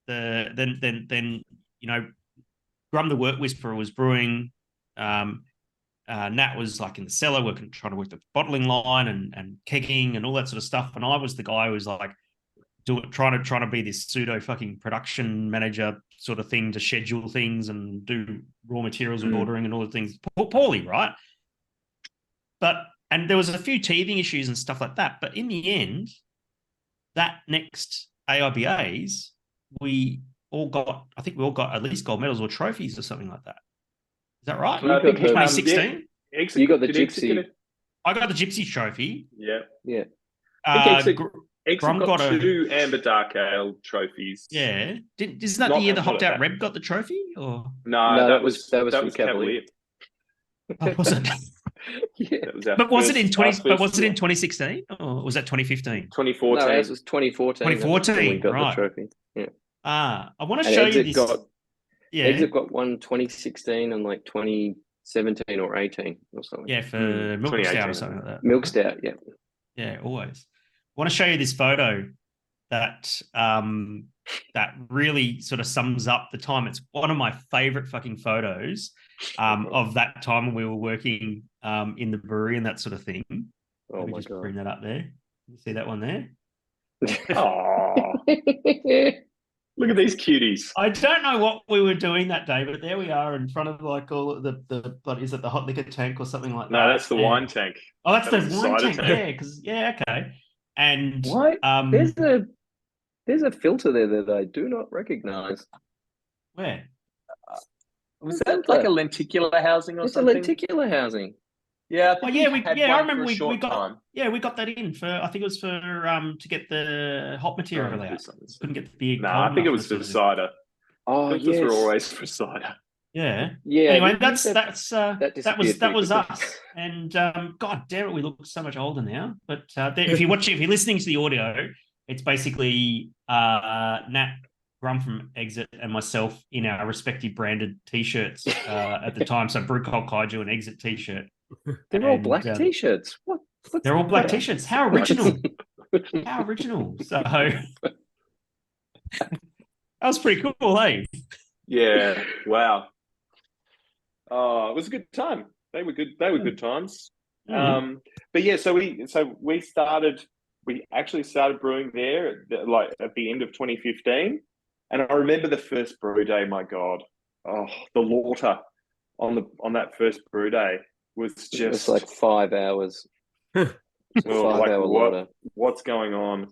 then you know, Grum the Work Whisperer was brewing. Nat was like in the cellar trying to work the bottling line and kegging and all that sort of stuff. And I was the guy who was like trying to be this pseudo fucking production manager sort of thing to schedule things and do raw materials and ordering and all the things poorly, right? And there was a few teething issues and stuff like that. But in the end, that next AIBAs, I think we all got at least gold medals or trophies or something like that. Is that right? I think 2016? You got the Gypsy. I got the Gypsy trophy. Yeah. I think Exit got 2 Amber Dark Ale trophies. Yeah. Isn't that the year the Hopped Out Reb got the trophy? Or No, that was from Cavalier. Oh, was it? Yeah. But was it in 2016 or was that 2015? 2014. No, it was 2014. 2014, we got right. the trophy. Yeah. I want to show you this. Exit got one 2016 and like 2017 or 18 or something. Yeah, for Milk Stout or something like that. Milk Stout, yeah. Yeah, always. I want to show you this photo that that really sort of sums up the time. It's one of my favorite fucking photos of that time when we were working in the brewery and that sort of thing. Oh my God. Bring that up there. You see that one there? Oh, look at these cuties. I don't know what we were doing that day, but there we are in front of like all the what is it, the hot liquor tank or something like that? No, that's the wine tank. Oh, that's the wine tank. Yeah, okay. And what? There's a filter there that I do not recognize. Where? Was that like a lenticular housing or something? It's a lenticular housing. Yeah. I remember we got that in for, I think it was for to get the hot material out. Couldn't get the beer. No, I think it was for cider. Oh, yes. Were always for cider. Yeah. Yeah. Anyway, that was us. And God damn it, we look so much older now. But if you're listening to the audio, it's basically Nat, Grum from Exit, and myself in our respective branded t-shirts at the time. So Brew Cold Kaiju and Exit t-shirt. They're all black t-shirts. What? They're all black t-shirts. How original. How original. So that was pretty cool, hey? Yeah. Wow. Oh, it was a good time. They were good times. Mm-hmm. But yeah, so we actually started brewing there at the end of 2015. And I remember the first brew day, my God. Oh, the laughter on that first brew day was just, it was like 5 hours. What's going on?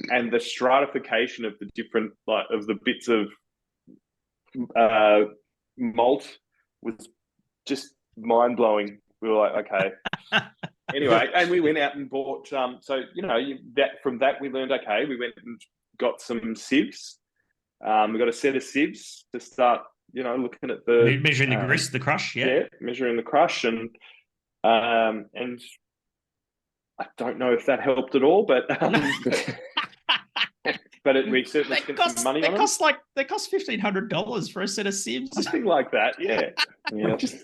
And the stratification of the different of the bits of malt was just mind blowing. We were like, okay. Anyway, and we went out and bought. So from that we learned. Okay, we went and got some sieves. We got a set of sieves to start. Looking at the measuring the grist, the crush. Yeah, measuring the crush, and I don't know if that helped at all, but we certainly spent some money on them. They cost $1,500 for a set of sieves. Something like that, yeah. Just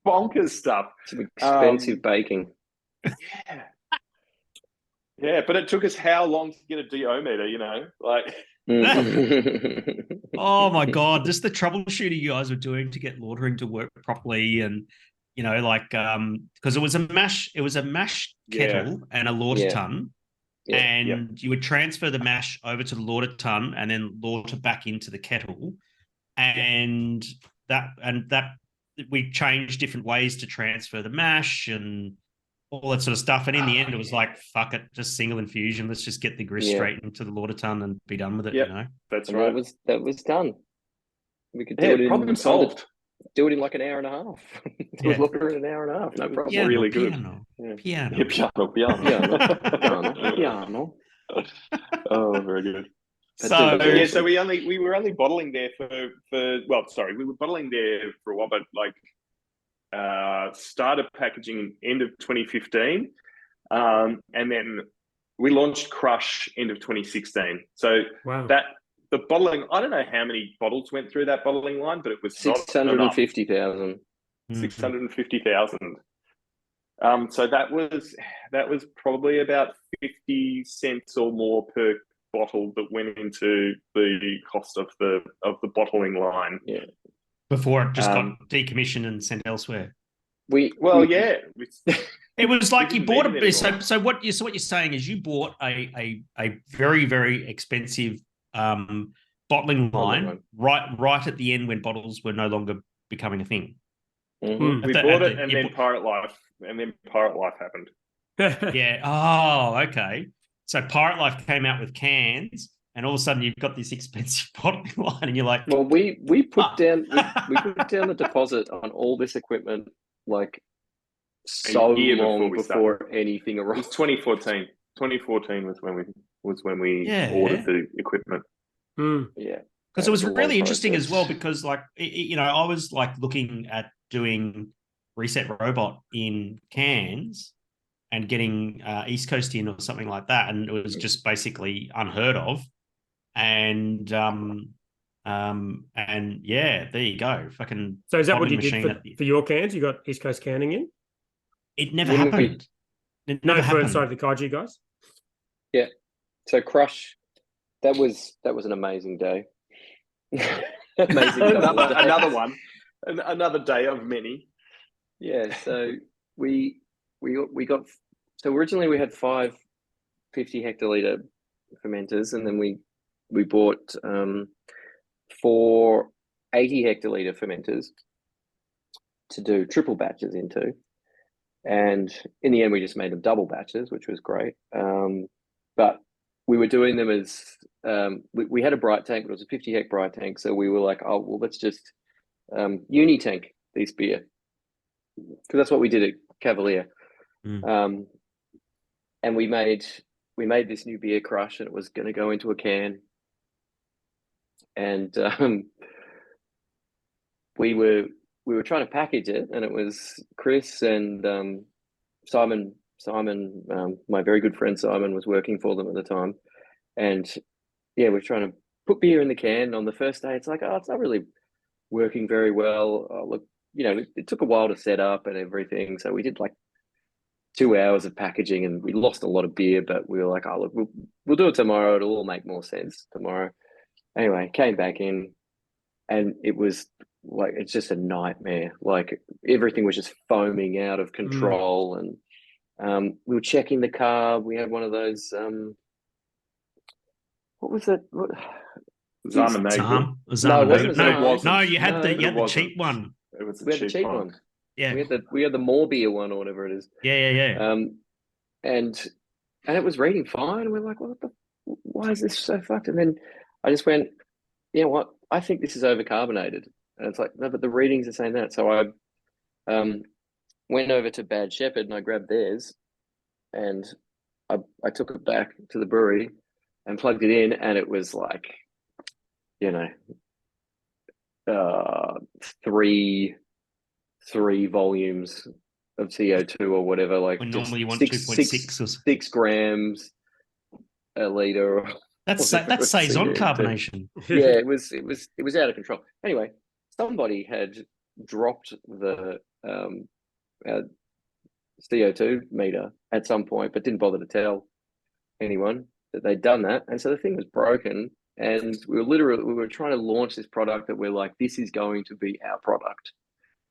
bonkers stuff. Some expensive baking. Yeah, but it took us how long to get a DO meter? Oh my God, just the troubleshooting you guys were doing to get laundering to work properly, and you know, like because it was a mash kettle and a lauter ton, Yeah. and you would transfer the mash over to the lauter ton and then lauter back into the kettle, and that we changed different ways to transfer the mash and all that sort of stuff. And in the end, it was like, fuck it, just single infusion. Let's just get the grist straight into the lauter ton and be done with it. Yep. You know, That's And right. that was done. We could do it in problem solved. do it in like an hour and a half. It was lauter in an hour and a half. No problem. piano, really good. piano, Yeah. piano. Yeah, piano. Oh, very good. So So we were only bottling there we were bottling there for a while, but like started packaging end of 2015, and then we launched Crush end of 2016. So Wow. the bottling, I don't know how many bottles went through that bottling line, but it was 650,000. 650,000. So that was probably about 50 cents or more per bottle that went into the cost of the bottling line. Yeah. Before it just got decommissioned and sent elsewhere. It was like you bought a so what you're saying is you bought a very, very expensive bottling line right at the end when bottles were no longer becoming a thing. Mm-hmm. We bought it, and then Pirate Life happened. Yeah. Oh, okay. So Pirate Life came out with cans, and all of a sudden you've got this expensive bottling line, and you're like, well, we put down the deposit on all this equipment like so long before anything arrived. It was 2014. 2014 was when we ordered the equipment. Yeah. Because it was really interesting as well, because like, you know, I was like looking at doing Reset Robot in cans and getting East Coast in or something like that. And it was just basically unheard of. And yeah, there you go. Fucking. So is that what you did for your cans? You got East Coast canning in? It never happened. It never happened. Sorry, the Kaiju guys. Yeah. So Crush, that was an amazing day. Another one, another day of many. Yeah. So we got. So originally we had 5 50 hectoliter fermenters, and then we bought 4 80 hectoliter fermenters to do triple batches into. And in the end, we just made them double batches, which was great. But we were doing them as we had a bright tank, but it was a 50 hect bright tank. So we were like, oh, well, let's just uni tank this beer, because that's what we did at Cavalier. And we made this new beer, Crush, and it was going to go into a can. And we were trying to package it, and it was Chris and Simon, my very good friend Simon, was working for them at the time. And yeah, we're trying to put beer in the can. On the first day, it's like, oh, it's not really working very well. Oh, look, you know, it took a while to set up and everything. So we did like 2 hours of packaging, and we lost a lot of beer, but we were like, oh, look, we'll do it tomorrow. It'll all make more sense tomorrow. Anyway, came back in, and it was like, it's just a nightmare. Like everything was just foaming out of control. And we were checking the carb. We had one of those, what was that? Zam. No, you had the cheap one. It was the cheap one. Yeah. We had the more beer one or whatever it is. Yeah. And it was reading fine. We're like, why is this so fucked? And then I just went, you know what? I think this is overcarbonated. And it's like, no, but the readings are saying that. So I went over to Bad Shepherd and I grabbed theirs, and I took it back to the brewery and plugged it in, and it was like, you know, 3 volumes of CO2 or whatever. Like normally you want 2.6 or 6 grams a liter. That's saison carbonation. Yeah, it was out of control. Anyway, somebody had dropped the CO2 meter at some point, but didn't bother to tell anyone that they'd done that. And so the thing was broken, and we were trying to launch this product that we're like, this is going to be our product.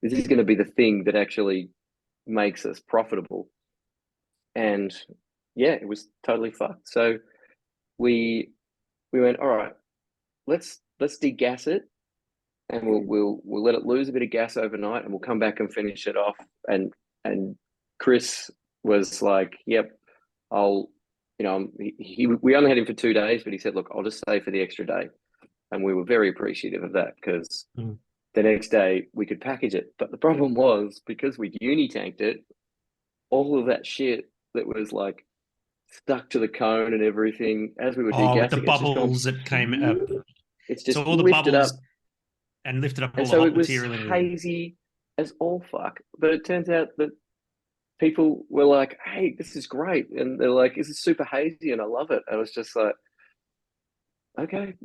this is going to be the thing that actually makes us profitable. And yeah, it was totally fucked. So we went, all right, let's degas it, and we'll let it lose a bit of gas overnight, and we'll come back and finish it off. And Chris was like, yep, I'll, you know, we only had him for 2 days, but he said, look, I'll just stay for the extra day. And we were very appreciative of that, because the next day we could package it. But the problem was, because we'd uni-tanked it, all of that shit that was like stuck to the cone and everything, as we were degassing, the bubbles that came up. It's just So all the lifted bubbles up. and lifted up all And the so hot it was material and everything. hazy as all fuck. But it turns out that people were like, hey, this is great. And they're like, this is super hazy and I love it. And I was just like, okay.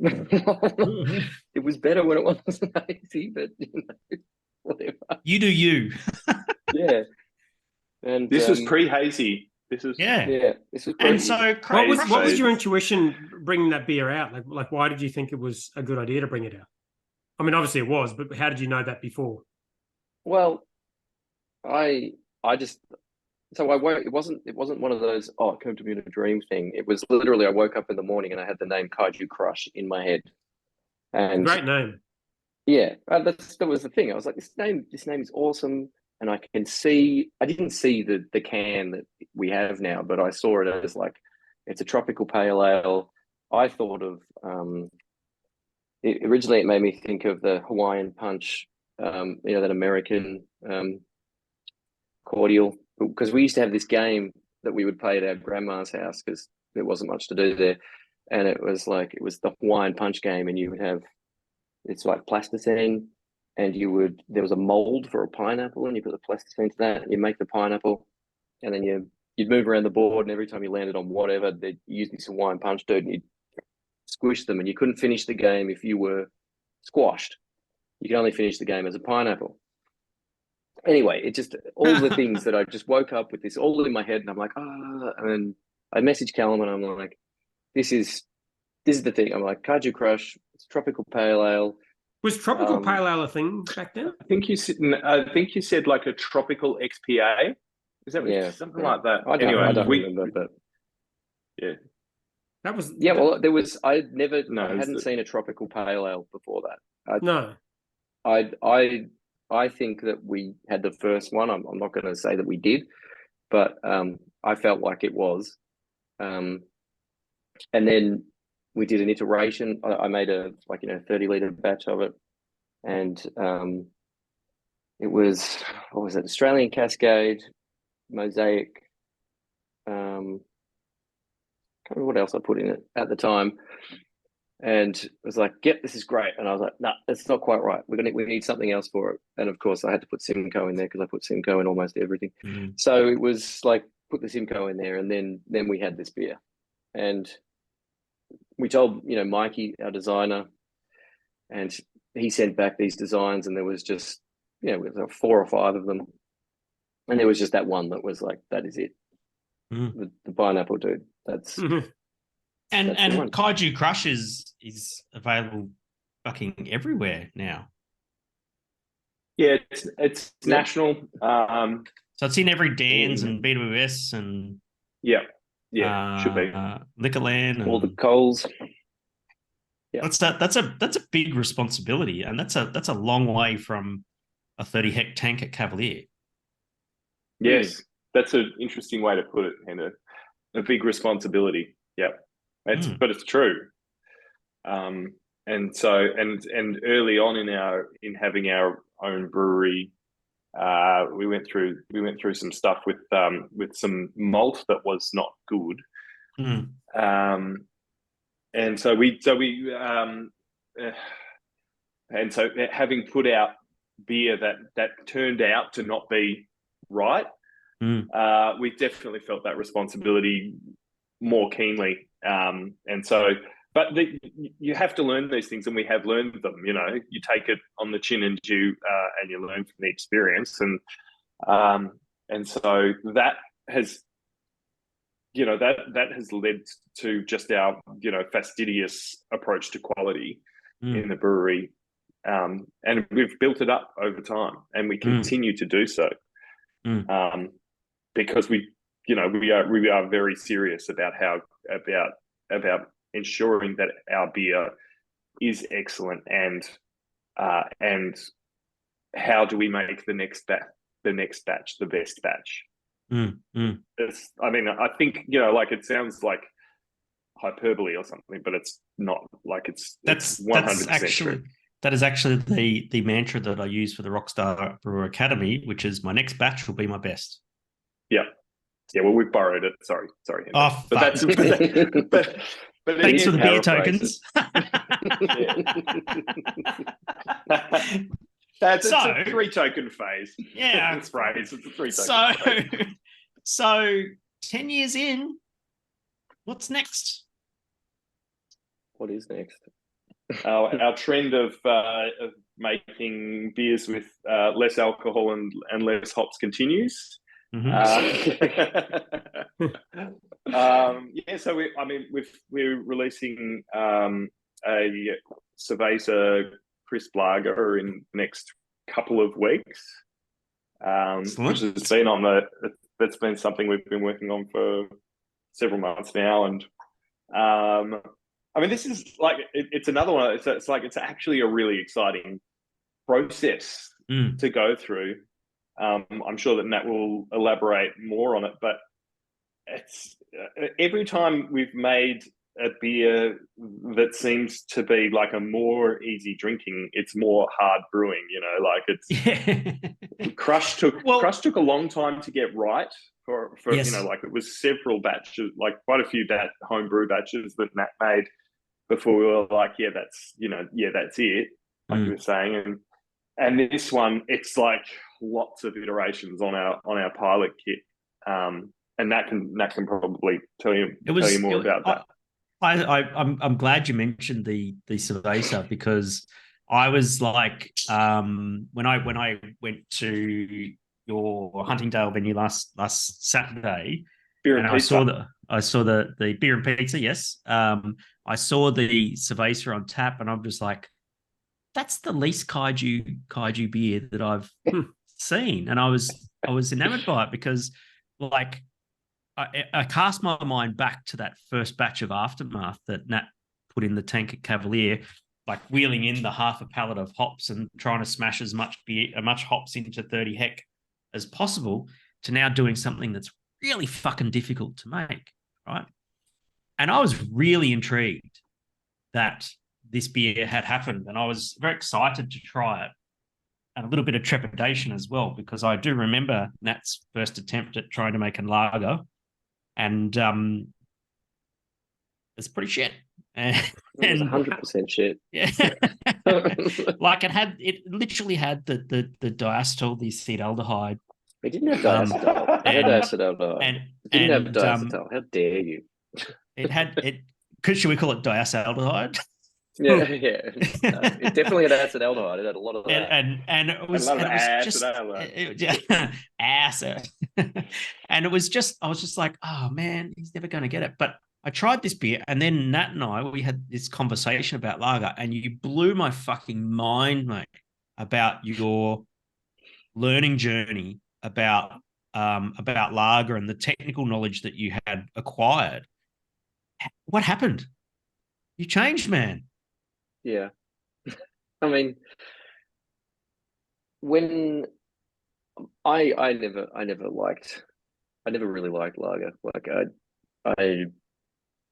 It was better when it wasn't hazy, but you know, whatever. You do you. Yeah. And This was pre-hazy. This was Yeah. This was And pretty. so What was Crazy. your intuition bringing that beer out? Like why did you think it was a good idea to bring it out? I mean, obviously it was, but how did you know that before? Well, I just, so I woke. It wasn't one of those, oh, it came to me in a dream thing. It was literally, I woke up in the morning and I had the name Kaiju Crush in my head. And Great name. yeah, that was the thing. I was like, this name is awesome. And I can see, I didn't see the can that we have now, but I saw it as like, it's a tropical pale ale. I thought of, originally it made me think of the Hawaiian Punch, you know, that American cordial, because we used to have this game that we would play at our grandma's house because there wasn't much to do there. And it was the Hawaiian Punch game, and you would have, it's like plasticine, and there was a mold for a pineapple, and you put the plasticine to that, and you make the pineapple, and then you'd move around the board, and every time you landed on whatever, they'd use this Hawaiian Punch dude, and you'd squish them, and you couldn't finish the game if you were squashed. You could only finish the game as a pineapple. Anyway, it just, all the things that I just woke up with this all in my head, and I'm like, and then I messaged Callum, and I'm like, this is the thing. I'm like, Kaiju Crush, it's tropical pale ale. Was tropical pale ale a thing back then? I think you said like a tropical XPA. Is that something like that? I don't remember, but yeah, that was Well, there was. I hadn't seen a tropical pale ale before that. No. I think that we had the first one. I'm not going to say that we did, but I felt like it was. And then we did an iteration. I made a 30-liter batch of it, and it was, what was it? Australian Cascade, Mosaic. Can't remember what else I put in it at the time. And it was like, yep, this is great. And I was like, no, that's not quite right. We need something else for it. And of course I had to put Simcoe in there because I put Simcoe in almost everything. So it was like, put the Simcoe in there, and then we had this beer. And we told, Mikey, our designer, and he sent back these designs, and there was just, it was like 4 or 5 of them. And there was just that one that was like, that is it. The pineapple dude. That's and the one. Kaiju Crush is available fucking everywhere now. Yeah, it's national. So it's in every Dan's and BWS and should be Liquorland and all the Coles. Yeah, that's a big responsibility, and that's a long way from a 30-hect tank at Cavalier. Yes, that's an interesting way to put it, and a big responsibility. Yeah, but it's true. And so and early on in having our own brewery, we went through some stuff with some malt that was not good. And so having put out beer that turned out to not be right, we definitely felt that responsibility more keenly. And so, but you have to learn these things, and we have learned them. You take it on the chin, and you learn from the experience, and so that has. That has led to just our, fastidious approach to quality in the brewery. and we've built it up over time, and we continue to do so, because we are very serious about ensuring that our beer is excellent, and how do we make the next batch the best batch. It's, I mean, I think, like, it sounds like hyperbole or something, but it's not. Like, it's 100% true. That is actually the mantra that I use for the Rockstar Brewer Academy, which is my next batch will be my best. Yeah. Well, we've borrowed it. Sorry. Henry. Oh, but that's but thanks for the beer tokens. It's a 3 token phase. Yeah, it's phrase. It's a 3 token phase. So 10 years in, what's next? What is next? Our trend of making beers with less alcohol and less hops continues. So we're releasing a Cerveza crisp lager in the next couple of weeks, which has been that's been something we've been working on for several months now, and this is like it's another one. It's actually a really exciting process to go through. I'm sure that Nat will elaborate more on it, but it's every time we've made a beer that seems to be like a more easy drinking, it's more hard brewing. Like it's Crush took a long time to get right. For yes. Like it was several batches, like quite a few home brew batches that Nat made before we were like, that's it, like you were saying, and this one, it's like lots of iterations on our pilot kit, and Nat can probably tell you more about that. I'm glad you mentioned the Cerveza, because I was like, when I went to your Huntingdale venue last Saturday, beer and pizza. I saw the beer and pizza. Yes, I saw the Cerveza on tap, and I'm just like, that's the least kaiju beer that I've seen, and I was enamored by it, because like I cast my mind back to that first batch of Aftermath that Nat put in the tank at Cavalier, like wheeling in the half a pallet of hops and trying to smash as much hops into 30 hec as possible, to now doing something that's really fucking difficult to make, right? And I was really intrigued that this beer had happened, and I was very excited to try it, and a little bit of trepidation as well, because I do remember Nat's first attempt at trying to make a lager, and it's pretty shit. And it was 100% shit. Yeah. Like it literally had the diacetyl, the acetaldehyde. It didn't have diacetyl. It had acetaldehyde. It didn't have diacetyl. How dare you? Should we call it diacetaldehyde? Yeah. It definitely had acetaldehyde. It had a lot of that. And it was, acid. And it was just, I was just like, oh man, he's never going to get it. But I tried this beer, and then Nat and we had this conversation about lager, and you blew my fucking mind, mate, about your learning journey about lager and the technical knowledge that you had acquired. What happened? You changed, man. Yeah. I mean, when I never really liked lager. Like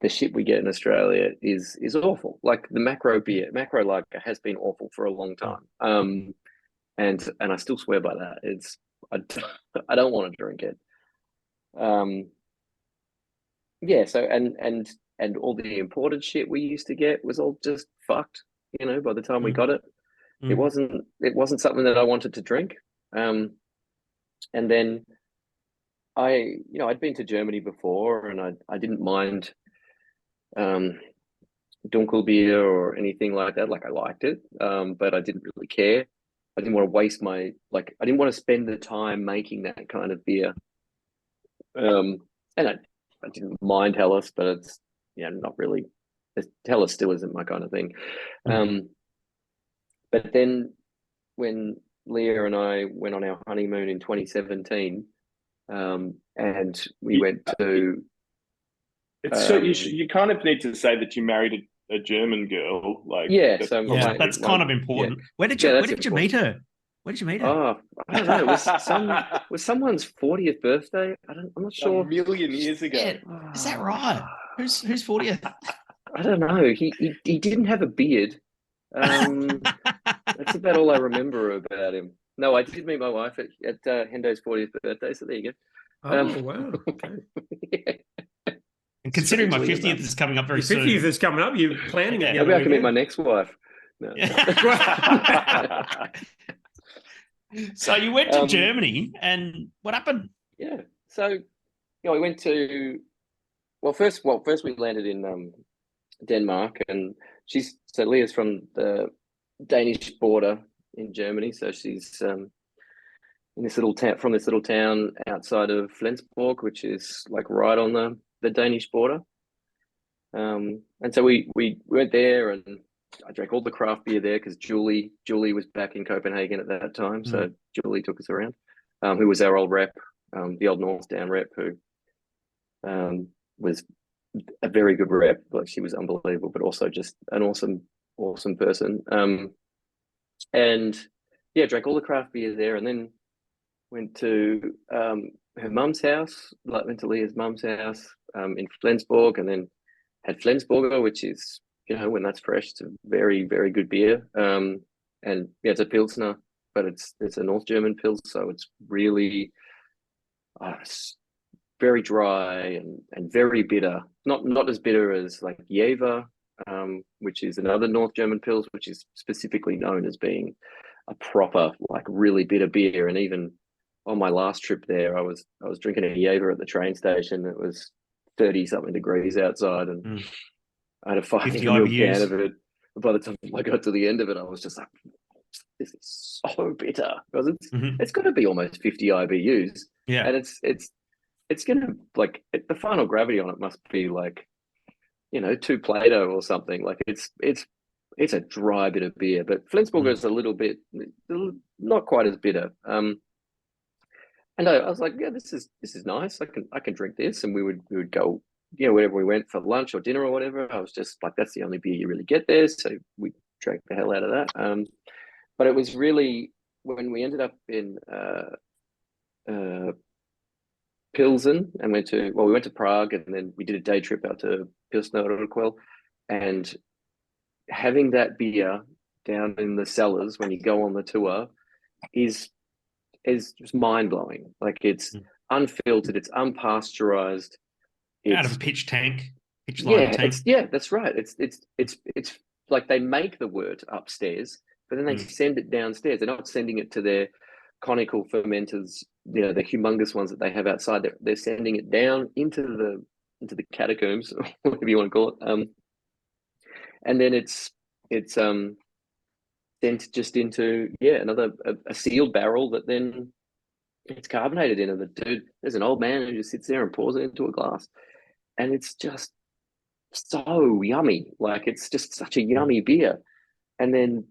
the shit we get in Australia is awful. Like the macro lager has been awful for a long time. And I still swear by that. I don't want to drink it. So and all the imported shit we used to get was all just fucked, by the time we got it. It wasn't something that I wanted to drink. And then I'd been to Germany before, and I didn't mind Dunkel beer or anything like that. Like, I liked it, but I didn't really care. I didn't want to waste I didn't want to spend the time making that kind of beer. And I didn't mind Helles, but it's not really. Helles still isn't my kind of thing. But then when Leah and I went on our honeymoon in 2017, and we went to. So you kind of need to say that you married a German girl, like Yeah, so Yeah, my- that's my- kind of important. yeah. Where did Yeah, you that's Where did you meet her? Where did you meet her? Oh, I don't know. It was someone's 40th birthday. I'm not a sure. million years ago. Yeah, is that right? Who's 40th? I don't know. He didn't have a beard. That's about all I remember about him. No, I did meet my wife at Hendo's 40th birthday. So there you go. Oh, wow. Okay. Yeah. And considering my Strangely 50th enough. is coming up very Your soon. 50th is coming up. You're planning it. Yeah. the Maybe other I can meet my weekend. next wife. No. So you went to Um, Germany, and what happened? Yeah. So, we went to. First we landed in Denmark, and Leah's from the Danish border in Germany, so she's in this little town outside of Flensborg, which is like right on the Danish border. And so we went there, and I drank all the craft beer there because Julie was back in Copenhagen at that time, so Julie took us around. Who was our old rep, the old North Down rep, who was a very good rep. Like, she was unbelievable, but also just an awesome person. And yeah, drank all the craft beer there, and then went to her mum's house. Like, went to Leah's mum's house in Flensborg, and then had Flensburger, which is, when that's fresh, it's a very, very good beer. And yeah, it's a Pilsner, but it's a North German Pils, so it's really it's very dry and very bitter. Not as bitter as like Jever, which is another North German Pils, which is specifically known as being a proper, like, really bitter beer. And even on my last trip there, I was drinking a Jever at the train station. It was 30 something degrees outside, and I had a 5 50 ml IBUs. can of it. By the time I got to the end of it, I was just like, this is so bitter, because it's got to be almost 50 IBUs. Yeah. And it's gonna, like, the final gravity on it must be like, 2 Plato or something. Like, it's a dry bit of beer, but Flensburger is a little bit, not quite as bitter. And I was like, yeah, this is nice. I can drink this. And we would go, wherever we went for lunch or dinner or whatever. I was just like, that's the only beer you really get there. So we drank the hell out of that. But it was really when we ended up in Pilsen and we went to Prague, and then we did a day trip out to Pilsner, and having that beer down in the cellars when you go on the tour is just mind blowing. Like, it's unfiltered, it's unpasteurized. It's out of a pitch line tank. That's right. It's like they make the wort upstairs, but then they send it downstairs. They're not sending it to their conical fermenters, the humongous ones that they have outside. They're sending it down into the catacombs, whatever you want to call it. And then it's sent just into another a sealed barrel that then it's carbonated in. And there's an old man who just sits there and pours it into a glass, and it's just so yummy. Like, it's just such a yummy beer. And then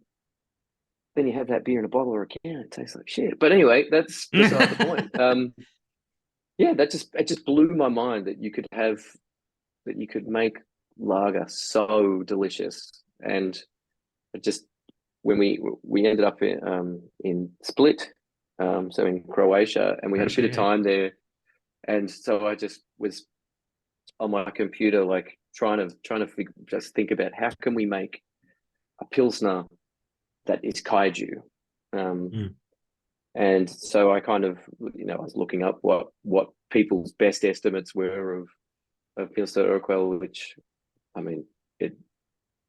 you have that beer in a bottle or a can, it tastes like shit. But anyway, that's beside the point. It just blew my mind that you could make lager so delicious. And it just, when we ended up in Split, so in Croatia, and we had a bit of time there, and so I just was on my computer, like, trying to just think about how can we make a Pilsner that is Kaiju. And so I kind of, I was looking up what people's best estimates were of Pilsner Urquell, which, I mean,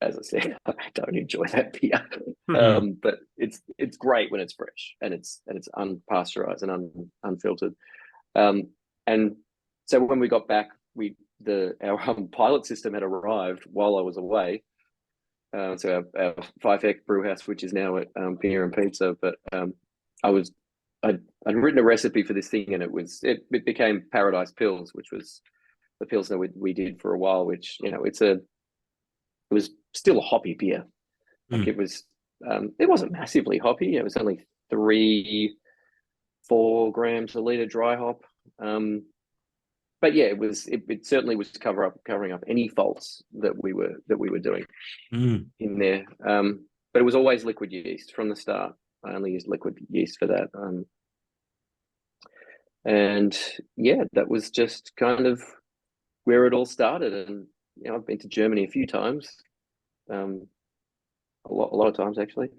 as I said, I don't enjoy that beer, but it's great when it's fresh and it's unpasteurized and unfiltered. And so when we got back, our pilot system had arrived while I was away. So our 5 brew house, which is now at Beer and Pizza, but I'd written a recipe for this thing, and it became Paradise Pils, which was the Pilsner we did for a while, which, it was still a hoppy beer. Like, it was it wasn't massively hoppy. It was only 3-4 grams a liter dry hop. But yeah, it certainly was covering up any faults that we were doing in there. But it was always liquid yeast from the start. I only used liquid yeast for that. And yeah, that was just kind of where it all started. And I've been to Germany a few times, a lot of times actually.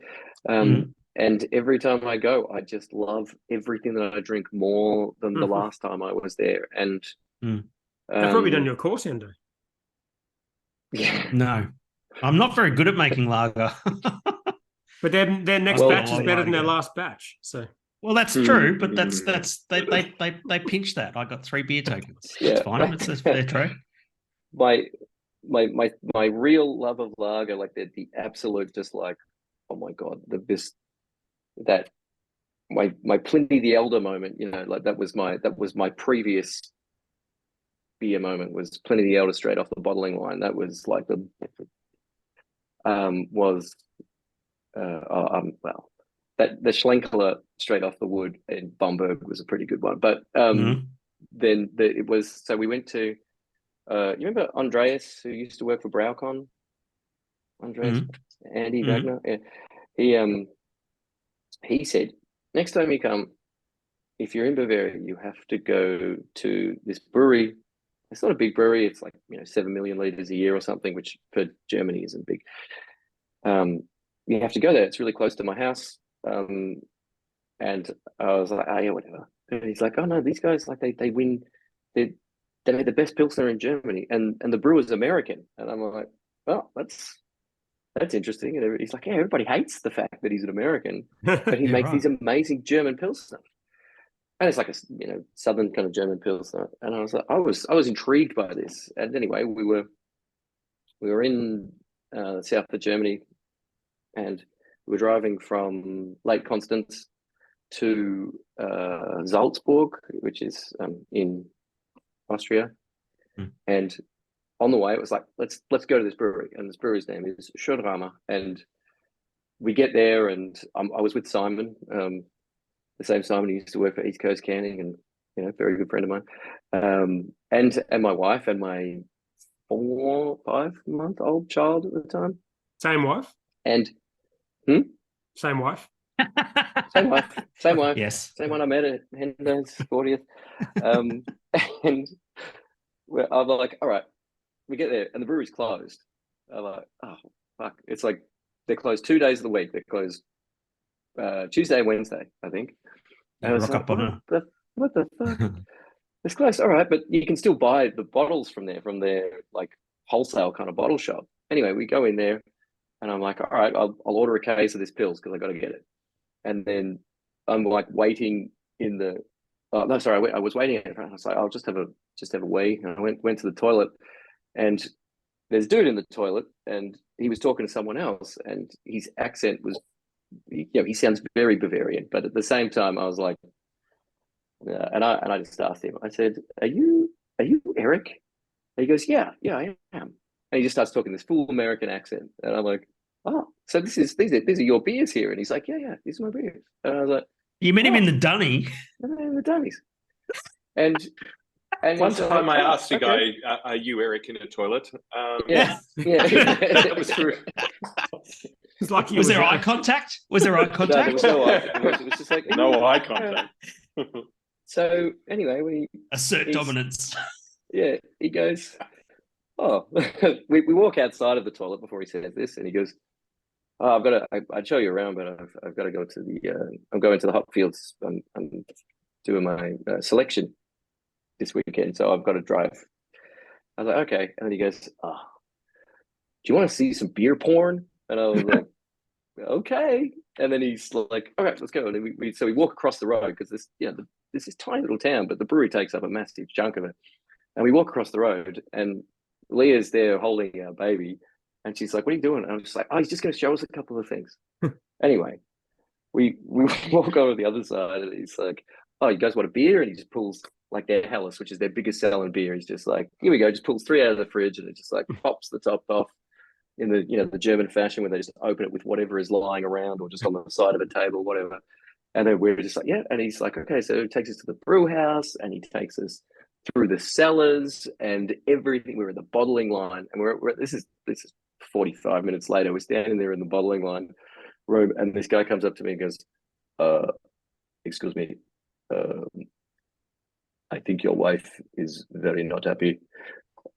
And every time I go, I just love everything that I drink more than the last time I was there. And they've probably done your course, Endo. Yeah. No, I'm not very good at making lager. But their next batch is better than their last batch. So well, that's true, but they pinched that. I got 3 beer tokens. Yeah. It's fine. It's fair trade. My real love of lager, like the absolute, just like, oh my god, my Pliny the Elder moment, like that was my previous beer moment, was Pliny the Elder straight off the bottling line. That was like that the Schlenkerler straight off the wood in Bamberg was a pretty good one. But then it was, so we went to you remember Andreas, who used to work for Braucon? Andreas Andy Wagner? Yeah. He said, next time you come, if you're in Bavaria, you have to go to this brewery. It's not a big brewery, it's like 7 million liters a year or something, which for Germany isn't big. You have to go there. It's really close to my house. And I was like, oh yeah, whatever. And he's like, oh no, these guys, like they win, they made the best Pilsner in Germany, and the brewer's American. And I'm like, well, that's interesting. And he's like, yeah, everybody hates the fact that he's an American, but he makes these amazing German Pilsner. And it's like a southern kind of German Pilsner. And I was like, I was intrigued by this. And anyway, we were in south of Germany, and we were driving from Lake Constance to Salzburg, which is in Austria. And on the way, it was like, let's go to this brewery, and this brewery's name is Schönramer. And we get there, and I was with Simon, the same Simon who used to work for East Coast Canning, and very good friend of mine, and my wife and my 5-month-old child at the time. Same wife? And Same wife? Same wife. Yes. Same one I met at Hender's 40th. And I'm like, all right, we get there, and the brewery's closed. I'm like, oh, fuck. It's like they're closed 2 days of the week. They're closed Tuesday and Wednesday, I think. And I was like, what the fuck? It's closed. All right, but you can still buy the bottles from their like wholesale kind of bottle shop. Anyway, we go in there, and I'm like, all right, I'll order a case of this Pils because I got to get it. And then I'm like waiting in the. Oh no, sorry, I was waiting in front. I was like, I'll just have a wee. And I went to the toilet, and there's a dude in the toilet, and he was talking to someone else, and his accent was, he sounds very Bavarian, but at the same time, I was like, and I just asked him. I said, "Are you Eric?" And he goes, "Yeah, I am." And he just starts talking this full American accent, and I'm like, "Oh, so these are your beers here?" And he's like, "Yeah, these are my beers." And I was like, "You met him in the dunny?" In the dunnies. And one time I asked a guy, "Are you Eric in a toilet?" Yeah. That was true. It's like was there eye contact? Was there eye contact? No, there was no eye. It was just like no eye contact. So anyway, we assert dominance. Yeah, he goes, oh, we walk outside of the toilet before he says this, and he goes, oh, I'd show you around, but I've got to go to I'm going to the hop fields. I'm doing my selection this weekend, so I've got to drive. I was like, okay. And then he goes, oh, do you want to see some beer porn? And I was like, okay. And then he's like, all right, let's go. And we walk across the road, because this is tiny little town, but the brewery takes up a massive chunk of it. And we walk across the road, and Leah's there holding our baby, and she's like, what are you doing? And I'm just like, oh, he's just going to show us a couple of things. Anyway, we walk over to the other side, and he's like, oh, you guys want a beer? And he just pulls like their Helles, which is their biggest selling beer. He's just like, here we go, just pulls 3 out of the fridge, and it just like pops the top off. in the German fashion where they just open it with whatever is lying around or just on the side of a table, whatever. And then we're just like, yeah. And he's like, okay, so he takes us to the brew house and he takes us through the cellars and everything. We're in the bottling line, and this is 45 minutes later. We're standing there in the bottling line room, and this guy comes up to me and goes, excuse me, I think your wife is very not happy.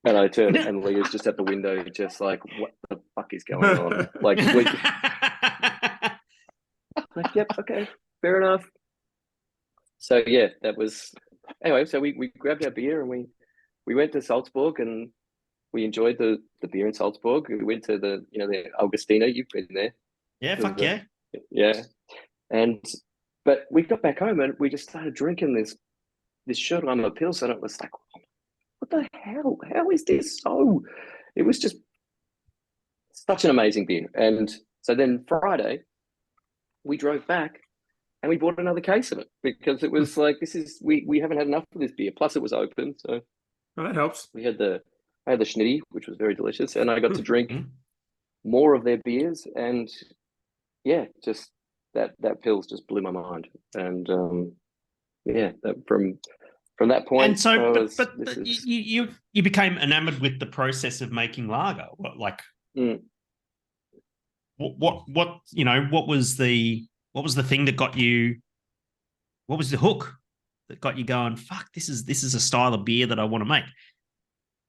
And I turn, and Leah's just at the window, just like, what the fuck is going on? Like, yep, okay, fair enough. So yeah, that was anyway. So we grabbed our beer and we went to Salzburg and we enjoyed the beer in Salzburg. We went to the Augustina. You've been there. Yeah, fuck yeah. Yeah. But we got back home and we just started drinking this Schirrhammer Pils, and it was like, what the hell? How is this so? It was just such an amazing beer. And so then Friday, we drove back and we bought another case of it because it was like, we haven't had enough of this beer. Plus it was open. So that helps. I had the Schnitty, which was very delicious. And I got to drink more of their beers. And yeah, just that Pils just blew my mind. And from that point, and so, you became enamored with the process of making lager. What was the thing that got you? What was the hook that got you going? Fuck, this is a style of beer that I want to make.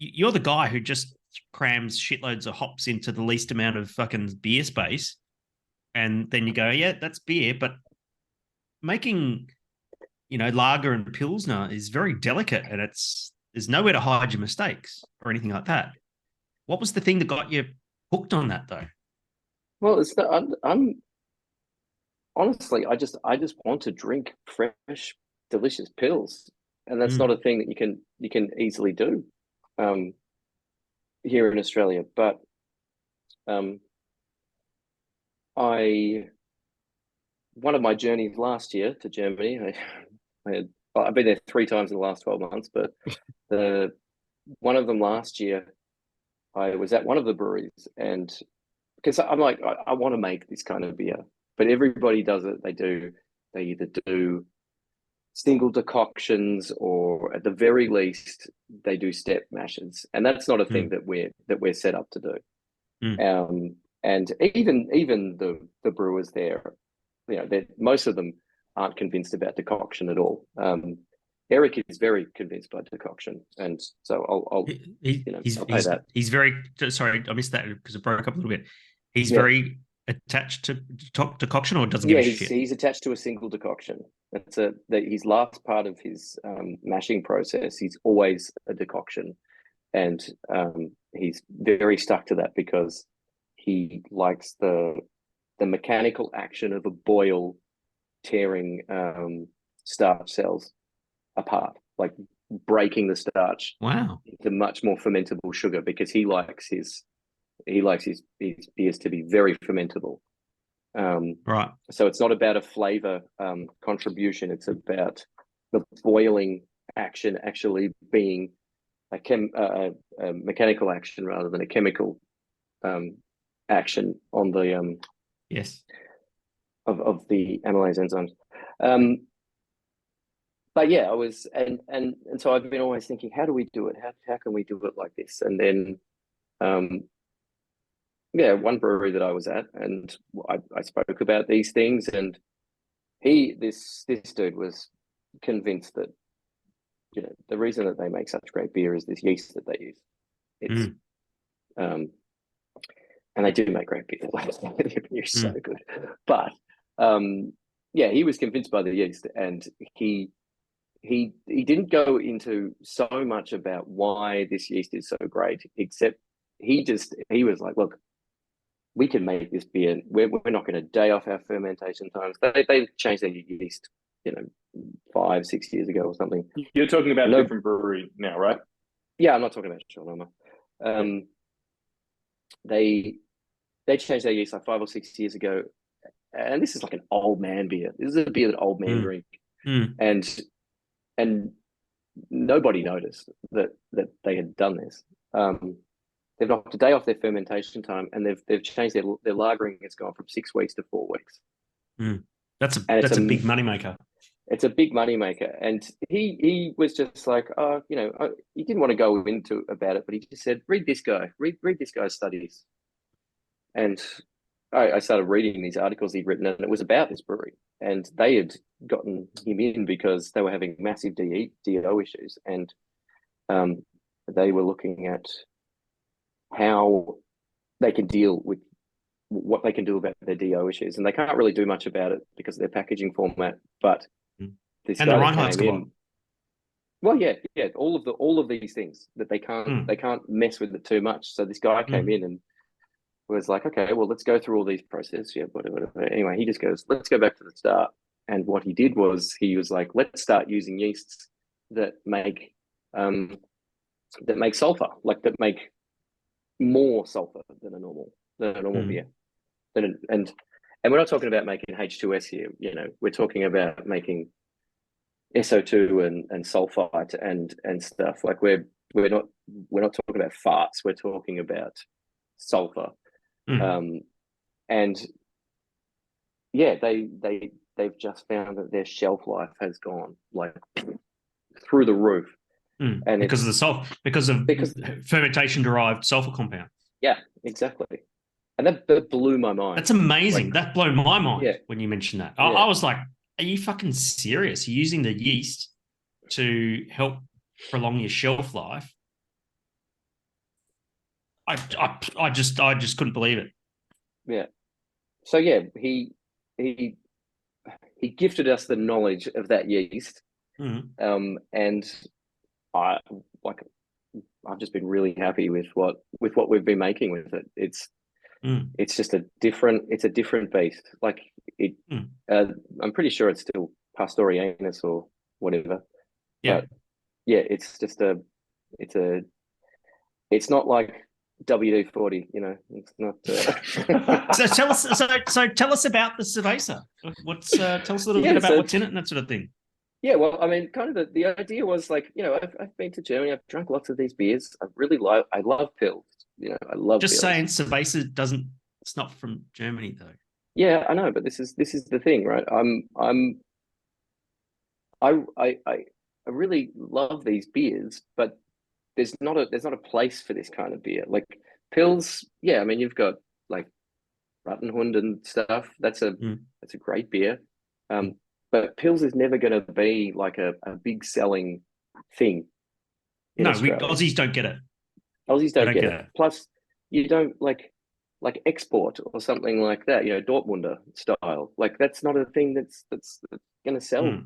You're the guy who just crams shitloads of hops into the least amount of fucking beer space, and then you go, yeah, that's beer, but making lager and pilsner is very delicate, and there's nowhere to hide your mistakes or anything like that. What was the thing that got you hooked on that, though? Well, I'm honestly, I just want to drink fresh, delicious pills, and that's not a thing that you can easily do here in Australia. But one of my journeys last year to Germany, I've been there 3 times in the last 12 months, but one of them last year, I was at one of the breweries, and because I'm like, I want to make this kind of beer, but everybody does it. They either do single decoctions, or at the very least, they do step mashes, and that's not a thing that we're set up to do. And even the brewers there, most of them aren't convinced about decoction at all. Eric is very convinced by decoction, and so I'll pay that. He's very sorry, I missed that because it broke up a little bit. He's very attached to decoction, or doesn't give a shit. He's attached to a single decoction. That's his last part of his mashing process. He's always a decoction, and he's very stuck to that because he likes the mechanical action of a boil tearing starch cells apart, like breaking the starch into much more fermentable sugar, because he likes his beers to be very fermentable. Right. So it's not about a flavor contribution. It's about the boiling action actually being a mechanical action rather than a chemical action on the of the amylase enzymes. But yeah, I was and so I've been always thinking, how do we do it? How can we do it like this? And then one brewery that I was at, and I spoke about these things, and this dude was convinced that the reason that they make such great beer is this yeast that they use. It's and they do make great beer. The beer is so good, but he was convinced by the yeast, and he didn't go into so much about why this yeast is so great, except he was like, look, we can make this beer. We're not going to day off our fermentation times. They changed their yeast, 5-6 years ago or something. You're talking about a different brewery now, right? Yeah, I'm not talking about Schirrhammer. They changed their yeast like 5 or 6 years ago, and this is like an old man beer. This is a beer that old men drink, and nobody noticed that they had done this. they've knocked a day off their fermentation time, and they've changed their lagering. It's gone from 6 weeks to 4 weeks. That's And a big moneymaker. It's a big moneymaker. And he was just like, he didn't want to go into about it, but he just said, read this guy, read this guy's studies. And I started reading these articles he'd written, and it was about this brewery. And they had gotten him in because they were having massive DO issues. And they were looking at how they can deal with what they can do about their DO issues. And they can't really do much about it because of their packaging format. But this and the guy Reinheit's came got in. Well, yeah, all of these things that they can't mess with it too much. So this guy came in and was like, okay, well, let's go through all these processes. Yeah, whatever. Anyway, he just goes, let's go back to the start. And what he did was he was like, let's start using yeasts that make sulfur, like that make more sulfur than a normal beer. And we're not talking about making H2S here. You know, we're talking about making SO2 and sulfite and stuff. Like we're not talking about farts. We're talking about sulfur. And yeah, they've just found that their shelf life has gone like through the roof. And because of fermentation derived sulfur compound. Yeah, exactly. And that blew my mind. That's amazing. Like, that blew my mind when you mentioned that. I was like, are you fucking serious? You're using the yeast to help prolong your shelf life. I just couldn't believe it. Yeah. So yeah, he gifted us the knowledge of that yeast. And I've just been really happy with what we've been making with it. It's just a different beast. Like it, I'm pretty sure it's still Pastorianus or whatever. Yeah. But yeah, it's just it's not like WD-40, you know. It's not. So tell us about the cerveza. Tell us a little bit about what's in it and that sort of thing. Yeah, well, I mean, kind of the idea was like, you know, I've been to Germany, I've drunk lots of these beers. I love Pils. You know, I love just Pils. saying cerveza it's not from Germany though. Yeah, I know, but this is the thing, right? I really love these beers, but there's not a place for this kind of beer. Like Pils, yeah, I mean, you've got like Rattenhund and stuff. That's a great beer. But Pils is never going to be like a big selling thing. No, Aussies don't get it. Aussies don't get it. Plus, you don't like export or something like that. You know, Dortmunder style. Like that's not a thing that's going to sell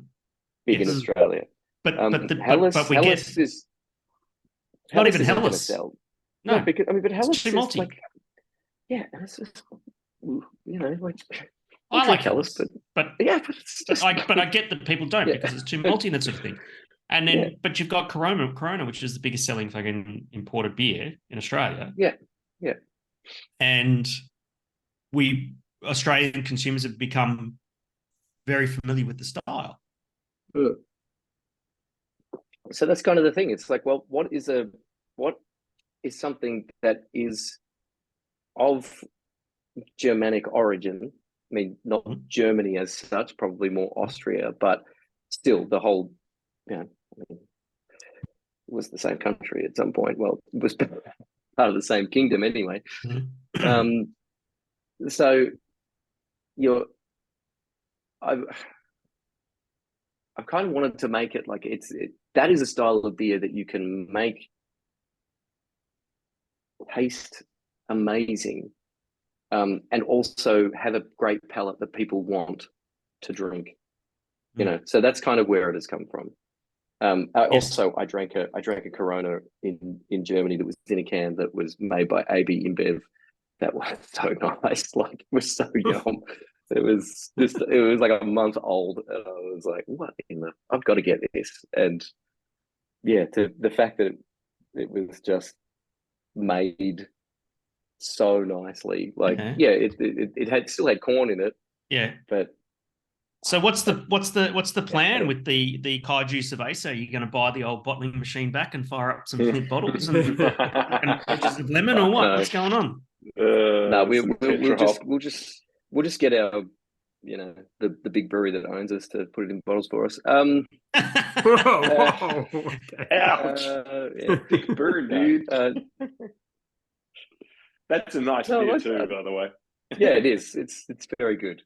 big in Australia. But we Helles get is not even isn't going to Helles. sell. No, because but Helles is is like, yeah, it's just, you know, like. I like Helles, but it's just, but I get that people don't because it's too malty and that sort of thing. And then, but you've got Corona, which is the biggest selling fucking imported beer in Australia. Yeah. And Australian consumers have become very familiar with the style. So that's kind of the thing. It's like, well, what is something that is of Germanic origin? I mean, not Germany as such, probably more Austria, but still the whole, you know, I mean, it was the same country at some point. Well, it was part of the same kingdom anyway. So I've kind of wanted to make it like that is a style of beer that you can make taste amazing. And also have a great palate that people want to drink, you know. So that's kind of where it has come from. Also, I drank a Corona in Germany that was in a can that was made by AB InBev. That was so nice. Like it was so yum. It was like a month old, and I was like, "What in the? I've got to get this." And yeah, to the fact that it was just made so nicely, like it still had corn in it, but So what's the plan with the Kaiju Cerveza? Are you going to buy the old bottling machine back and fire up some flint bottles and wedges of lemon, or what? No. What's going on? No, we'll Tetra just Hop. we'll just get our the big brewery that owns us to put it in bottles for us. Whoa, okay. Ouch. Yeah. Big burn, dude. That's a nice No, beer like too, that. by the way. Yeah, it is. It's very good.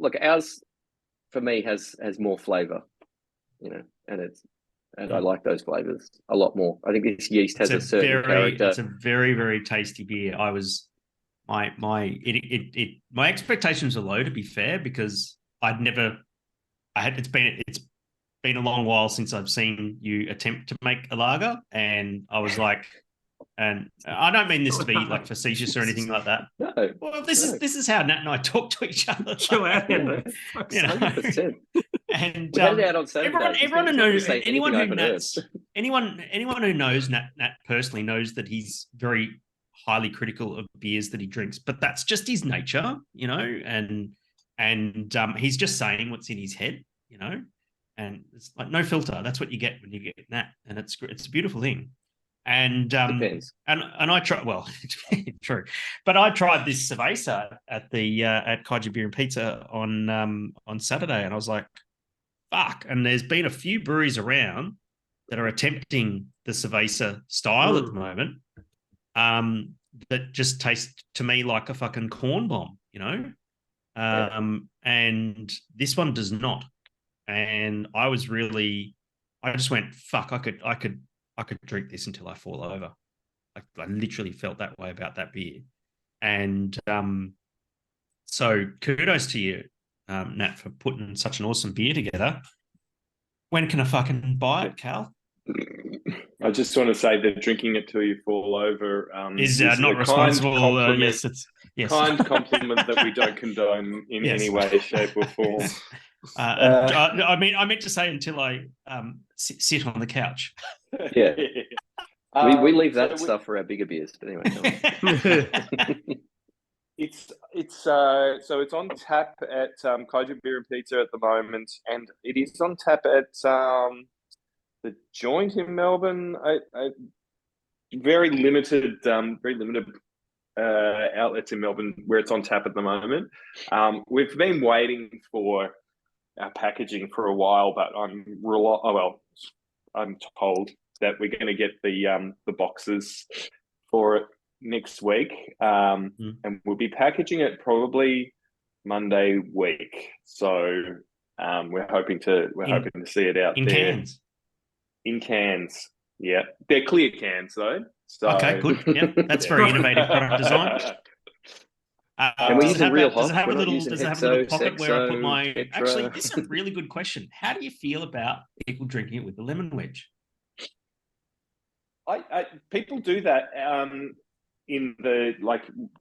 Look, ours for me has more flavor, and I like those flavors a lot more. I think this yeast has a certain character. It's a very, very tasty beer. My expectations are low, to be fair, because it's been a long while since I've seen you attempt to make a lager, and I was like, and I don't mean this to be like facetious or anything like that. No, Well, this is how Nat and I talk to each other. Chill out, Henry. You know? 100%. And We had it out on Saturday. everyone who He's not gonna knows say anyone who anything I haven't Nat's, anyone who knows Nat personally knows that he's very highly critical of beers that he drinks, but that's just his nature, and he's just saying what's in his head, and it's like no filter. That's what you get when you get Nat, and it's a beautiful thing. And Depends. and I tried, well, true, but I tried this cerveza at Kaiju Beer and Pizza on Saturday, and I was like, fuck. And there's been a few breweries around that are attempting the cerveza style at the moment, that just taste to me like a fucking corn bomb, and this one does not. And I just went, fuck, I could drink this until I fall over. I literally felt that way about that beer. And so kudos to you, Nat, for putting such an awesome beer together. When can I fucking buy it, Cal? I just want to say that drinking it till you fall over is not responsible. Yes. Kind compliment that we don't condone in Yes. any way, shape, or form. I meant to say until I sit on the couch. Yeah. We leave that stuff for our bigger beers, but anyway. It's on tap at Kaiju Beer and Pizza at the moment, and it is on tap at the Joint in Melbourne. Very limited outlets in Melbourne where it's on tap at the moment. We've been waiting for our packaging for a while, but I'm told that we're going to get the boxes for it next week, and we'll be packaging it probably Monday week. So we're hoping to see it out in there cans. In cans, yeah, they're clear cans though. So okay, good. Yep, that's very innovative product design. And we're using real hops. Does it have a little pocket where I put my? Tetra. Actually, this is a really good question. How do you feel about people drinking it with a lemon wedge? People do that in the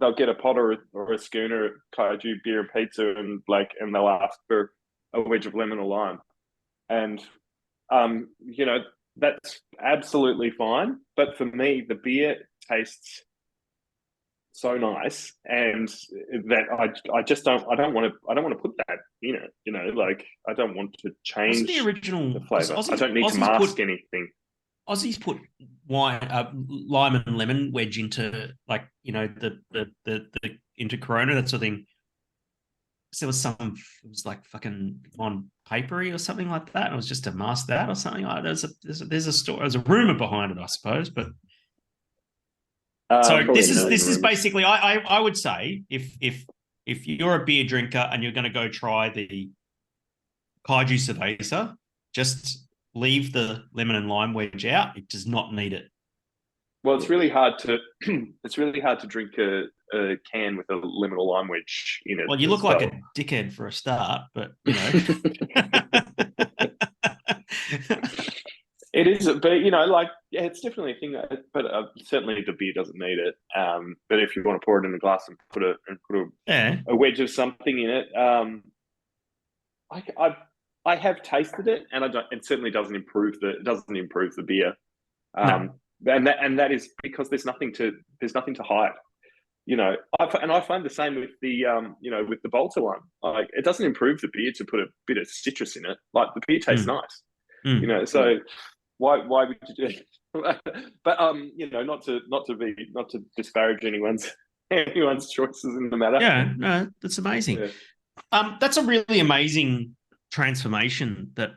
they'll get a pot or a schooner at Kaiju Beer and Pizza and they'll ask for a wedge of lemon or lime, and that's absolutely fine. But for me, the beer tastes so nice, and that I don't want to put that in it. I don't want to change the original the flavor. I don't need to mask anything. Aussies put lime and lemon wedge into the into Corona, that sort of thing. So there was it was like fucking on papery or something like that. And it was just to mask that or something. There's a story, there's a rumor behind it, I suppose. But so this is basically, I would say if you're a beer drinker and you're going to go try the Kaiju Cerveza, just leave the lemon and lime wedge out. It does not need it. Well, it's really hard to drink a can with a lemon or lime wedge in it. Well, you look like a dickhead for a start, but it is. But it's definitely a thing. But certainly the beer doesn't need it. But if you want to pour it in a glass and put a wedge of something in it, I have tasted it, and it certainly doesn't improve the beer. No. And that is because there's nothing to hide. I find the same with the with the Bolter one. Like, it doesn't improve the beer to put a bit of citrus in it. Like, the beer tastes nice, So why would you do it? But not to disparage anyone's choices in the matter. Yeah, no, that's amazing. Yeah. That's a really amazing transformation that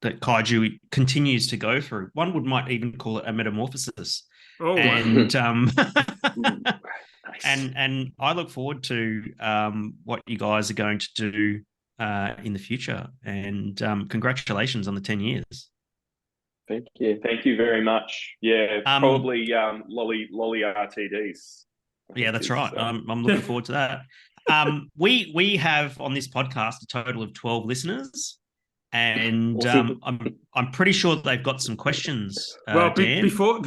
Kaiju continues to go through. One might even call it a metamorphosis. Oh, and Nice. and I look forward to what you guys are going to do in the future. And congratulations on the 10 years. Thank you. Thank you very much. Yeah, probably lolly RTDs. Yeah, that's right. I'm looking forward to that. We have on this podcast a total of 12 listeners, and I'm pretty sure they've got some questions. Well, Dan? before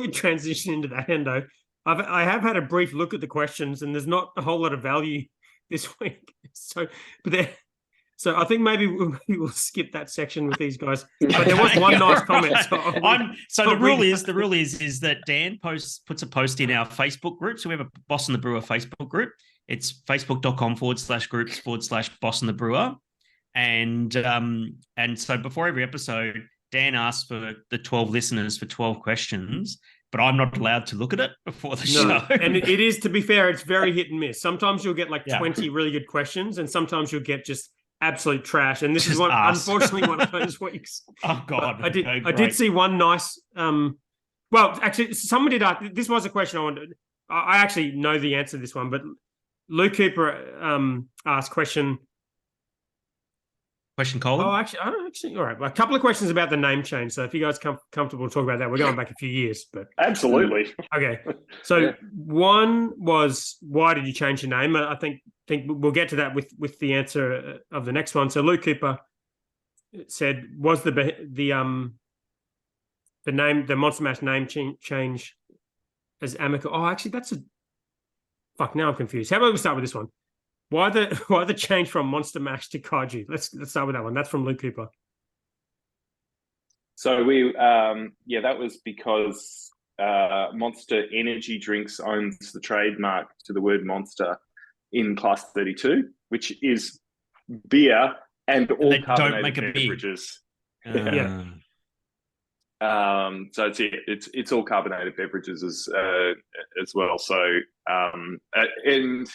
you transition into that, Endo, I have had a brief look at the questions, and there's not a whole lot of value this week. So I think maybe we'll skip that section with these guys. But there was one nice comment. So the rule is that Dan puts a post in our Facebook group. So we have a Boss and the Brewer Facebook group. It's facebook.com/groups/Boss and the Brewer. And so before every episode, Dan asks for the 12 listeners for 12 questions, but I'm not allowed to look at it before the show. And it is, to be fair, it's very hit and miss. Sometimes you'll get 20 really good questions, and sometimes you'll get just absolute trash. And this is unfortunately one of those weeks. Oh God. But I did see one nice well, actually, someone did ask, this was a question I wanted. I actually know the answer to this one, but Luke Cooper asked question Colin? Oh, actually, I don't actually. All right, a couple of questions about the name change. So if you guys comfortable to talk about that, we're going back a few years, but absolutely. Okay. So one was, why did you change your name? I think we'll get to that with the answer of the next one. So Luke Cooper said, was the name, the Monster Mash name change as Amico? Oh, actually, that's fuck. Now I'm confused. How about we start with this one? Why the change from Monster Mash to Kaiju? Let's start with that one. That's from Luke Cooper. So that was because Monster Energy Drinks owns the trademark to the word monster in Class 32, which is beer and all carbonated beverages. Yeah. So it's all carbonated beverages as well. So and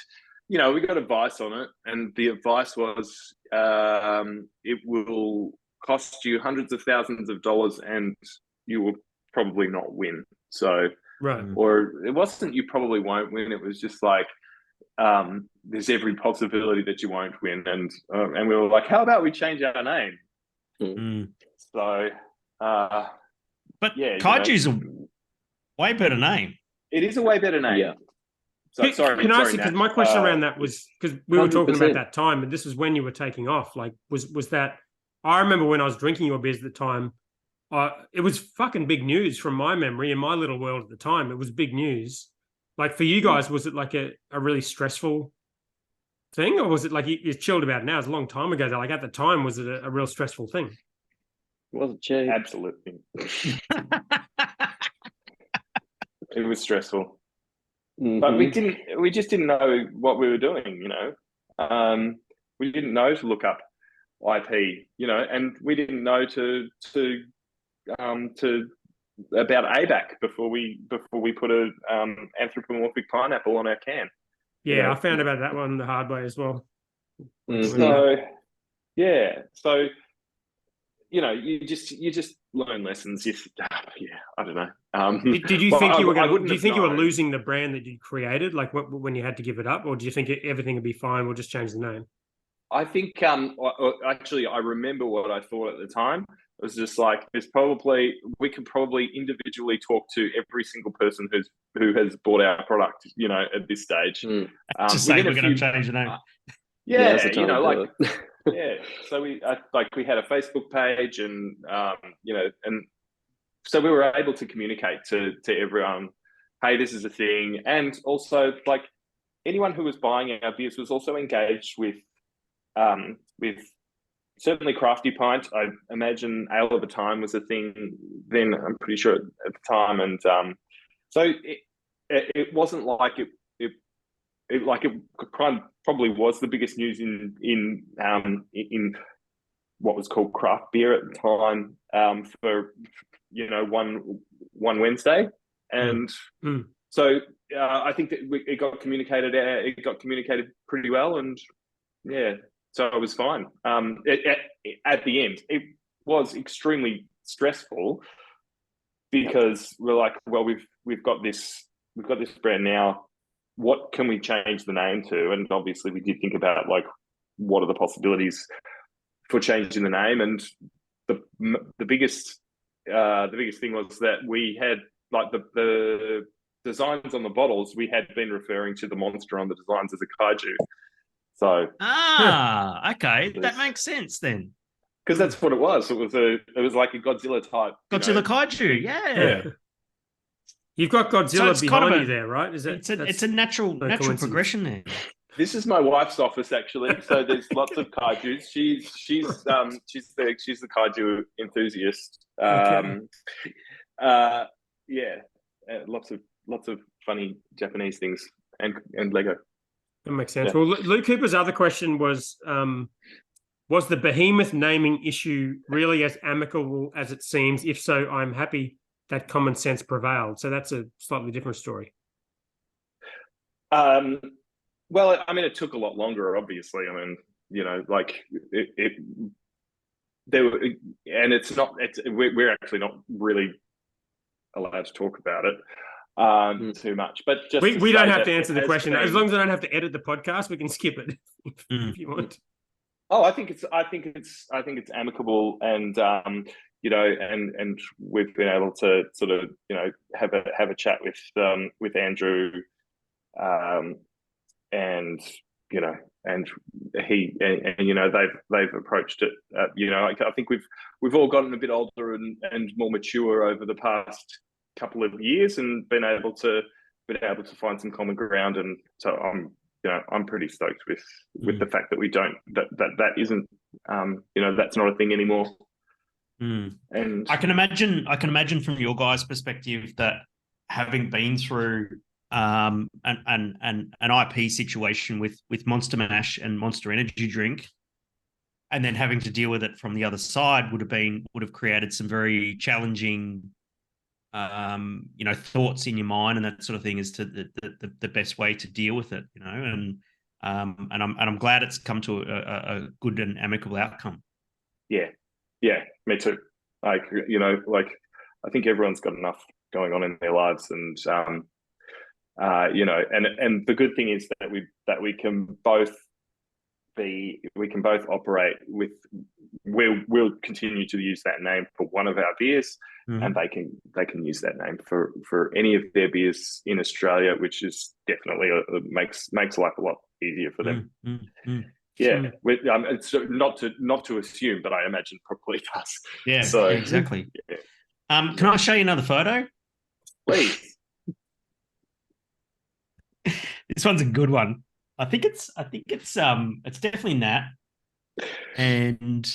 we got advice on it, and the advice was it will cost you hundreds of thousands of dollars, and you will probably not win. So, right, or it wasn't you probably won't win. It was just like there's every possibility that you won't win, and we were like, how about we change our name? Mm. So, but Kaiju's a way better name. It is a way better name. Yeah. So, sorry, can I ask you, because my question around that was, because we were talking 100%. about that time, and this was when you were taking off. Like, was that? I remember when I was drinking your beers at the time, it was fucking big news from my memory in my little world at the time. It was big news. Like, for you guys, was it like a really stressful thing, or was it like you chilled about it now? It was a long time ago. Like, at the time, was it a real stressful thing? It wasn't cheap. Absolutely. It was stressful. Mm-hmm. But we just didn't know what we were doing, we didn't know to look up IP, and we didn't know to about ABAC before we put a anthropomorphic pineapple on our can. Yeah, I found about that one the hard way as well. Mm-hmm. So you just learn lessons. I don't know. Did you think you were going? wouldn't Do you have think you were known. losing the brand that you created, like when you had to give it up, or do you think everything would be fine? We'll just change the name. I think actually I remember what I thought at the time. It was just like we could probably individually talk to every single person who has bought our product, at this stage. Just say we're going to change the name. Yeah, yeah. So we had a Facebook page, and and so we were able to communicate to everyone, hey, this is a thing, and also like anyone who was buying our beers was also engaged with certainly Crafty Pint. I imagine Ale of the Time was a thing then. I'm pretty sure at the time, and so it wasn't like probably was the biggest news in what was called craft beer at the time, for one Wednesday, and so I think that it got communicated. It got communicated pretty well, and yeah, so it was fine. At the end, it was extremely stressful because we're like, well, we've got this brand now. What can we change the name to? And obviously, we did think about like what are the possibilities for changing the name, and the biggest thing was that we had like the designs on the bottles, we had been referring to the monster on the designs as a kaiju. So okay, that makes sense then. Because that's what it was. It was like a Godzilla type. Godzilla kaiju, yeah. You've got Godzilla behind you there, right? It's a natural progression there. This is my wife's office, actually. So there's lots of kaijus. She's the kaiju enthusiast. Lots of funny Japanese things and Lego. That makes sense. Yeah. Well, Luke Cooper's other question was the behemoth naming issue really as amicable as it seems? If so, I'm happy that common sense prevailed. So that's a slightly different story. Well, I mean, it took a lot longer, obviously. I mean, like we're actually not really allowed to talk about it too much, but just we don't have to answer the question as long as I don't have to edit the podcast. We can skip it if you want. Oh, I think it's amicable, and and we've been able to sort of have a chat with Andrew, and he they've approached it. I think we've all gotten a bit older and more mature over the past couple of years, and been able to find some common ground, and so I'm pretty stoked with the fact that we don't that isn't that's not a thing anymore. And I can imagine from your guys' perspective that having been through an IP situation with Monster Mash and Monster Energy Drink, and then having to deal with it from the other side would have created some very challenging thoughts in your mind and that sort of thing as to the best way to deal with it, and I'm glad it's come to a good and amicable outcome. Yeah, me too. Like, I think everyone's got enough going on in their lives, and and the good thing is that we can both operate with. We'll continue to use that name for one of our beers, and they can use that name for any of their beers in Australia, which is definitely makes life a lot easier for them. Yeah, it's not to assume, but I imagine probably does. Yeah, so exactly. Yeah. Can I show you another photo? Please. This one's a good one. I think it's definitely Nat, and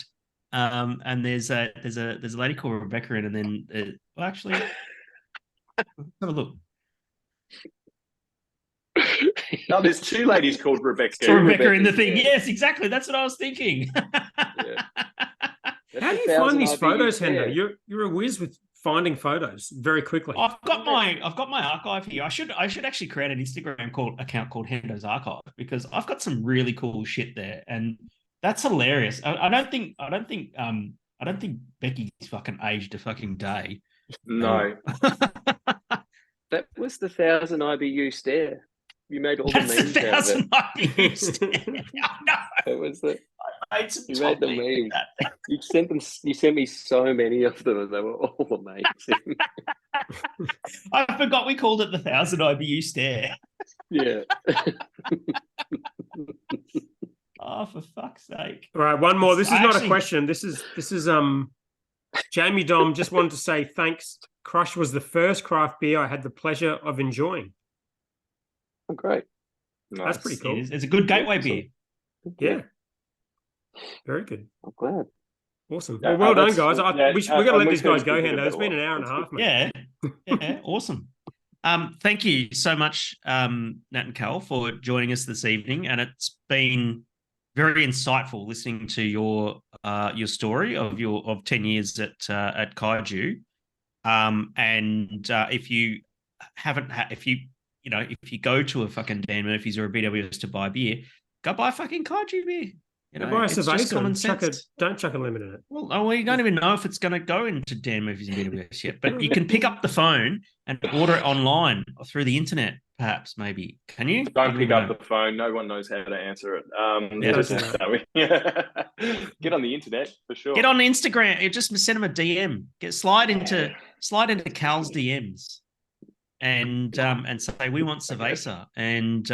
there's a lady called Rebecca in, and then actually, have a look. No, there's two ladies called Rebecca. It's Rebecca in the thing. Yeah. Yes, exactly. That's what I was thinking. Yeah. How do you find these photos, Hendo? You're a whiz with finding photos very quickly. I've got my archive here. I should actually create an Instagram account called Hendo's Archive, because I've got some really cool shit there, and that's hilarious. I don't think Becky's fucking aged a fucking day. No. That was the 1,000 IBU stare. You made all That's the memes the out of 1,000 it. IBU stare. I know. It was the. I made some You made the memes. You sent them. You sent me so many of them, and they were all amazing. I forgot we called it the 1,000 IBU stare. Yeah. Oh, for fuck's sake! All right, one more. This is not a question. This is Jamie Dom just wanted to say thanks. Crush was the first craft beer I had the pleasure of enjoying. Oh, great. Nice. That's pretty cool. It's a good gateway beer. Yeah. Very good. I'm glad. Awesome. Yeah, well done, guys. yeah, we're going to let these guys go, thinking Hendo. about It's been a an lot. hour and a half, mate. Yeah, awesome. Thank you so much, Nat and Cal, for joining us this evening, and it's been very insightful listening to your story of 10 years at Kaiju. If you haven't, if you go to a fucking Dan Murphy's or a BWS to buy beer, go buy a fucking Kaiju beer. Buy a it's just Cerveza common and sense. don't chuck a limit in it. Well, you don't even know if it's going to go into Dan Murphy's and BWS yet, but you can pick up the phone and order it online or through the internet, perhaps, maybe. Can you? Don't pick up the phone. No one knows how to answer it. Get on the internet for sure. Get on Instagram. You just send them a DM. Slide into Cal's DMs and say we want Cerveza. And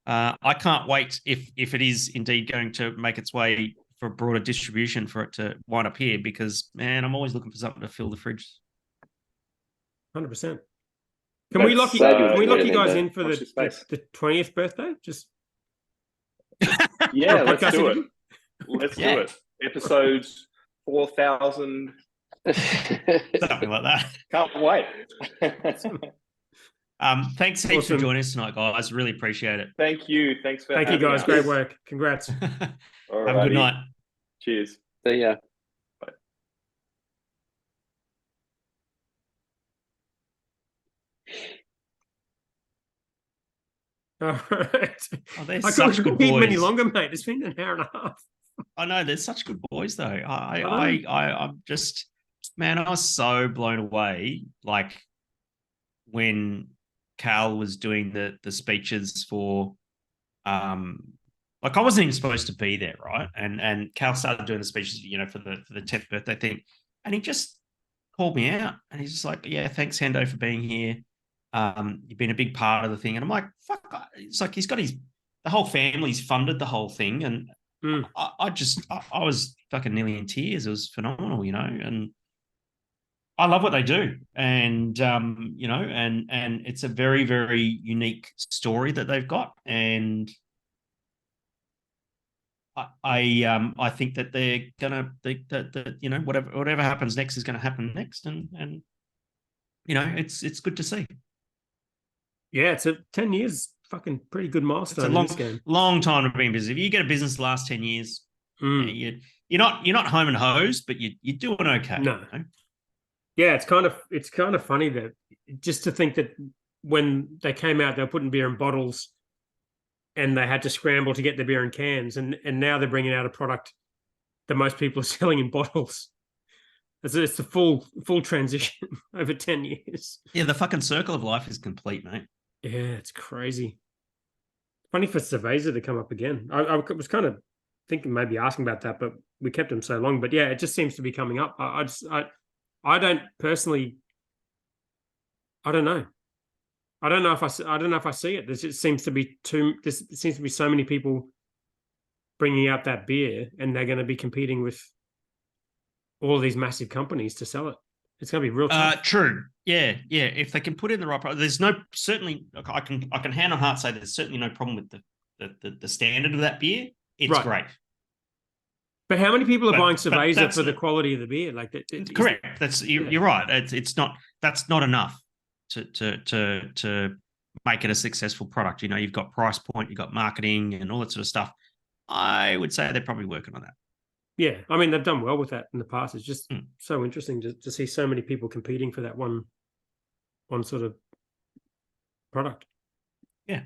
I can't wait if it is indeed going to make its way for broader distribution for it to wind up here, because man, I'm always looking for something to fill the fridge. 100%. Can we lock you guys in for the 20th birthday? Just yeah, let's do it. Let's do it. Episodes 4,000. Something like that. Can't wait. Thanks heaps for joining us tonight, guys. Really appreciate it. Thank you. Thanks for Thank you, guys. Us. Great work. Congrats. Have a good night. Cheers. See ya. Bye. All right. Oh, they're I such couldn't good eat boys. many longer, mate. It's been an hour and a half. I know they're such good boys, though. I'm just, man, I was so blown away. Like when Cal was doing the speeches for, like I wasn't even supposed to be there, right? And Cal started doing the speeches, for the 10th birthday thing, and he just called me out, and he's just like, "Yeah, thanks, Hendo, for being here. You've been a big part of the thing." And I'm like, "Fuck!" It's like he's got the whole family's funded the whole thing, and I was fucking nearly in tears. It was phenomenal, and I love what they do, and and it's a very, very unique story that they've got, and I think that they're gonna whatever happens next is gonna happen next, and it's good to see. Yeah, it's 10 years, fucking pretty good milestone. It's a long time to be in business. If you get a business the last 10 years, you're not home and hosed, but you're doing okay. No. Yeah, it's kind of funny that just to think that when they came out, they were putting beer in bottles, and they had to scramble to get the beer in cans, and now they're bringing out a product that most people are selling in bottles. It's a full transition over 10 years. Yeah, the fucking circle of life is complete, mate. Yeah, it's crazy. Funny for Cerveza to come up again. I was kind of thinking maybe asking about that, but we kept him so long. But yeah, it just seems to be coming up. I don't personally. I don't know. I don't know if I see it. There just seems to be so many people bringing out that beer, and they're going to be competing with all of these massive companies to sell it. It's going to be real tough. True. Yeah. If they can put in the right product, there's certainly I can hand on heart say there's certainly no problem with the standard of that beer. It's right. Great. But how many people are buying Cerveza for the quality of the beer? Like that, correct. You're right. That's not enough to make it a successful product. You've got price point, you've got marketing, and all that sort of stuff. I would say they're probably working on that. Yeah, I mean, they've done well with that in the past. It's just so interesting to see so many people competing for that one sort of product. Yeah.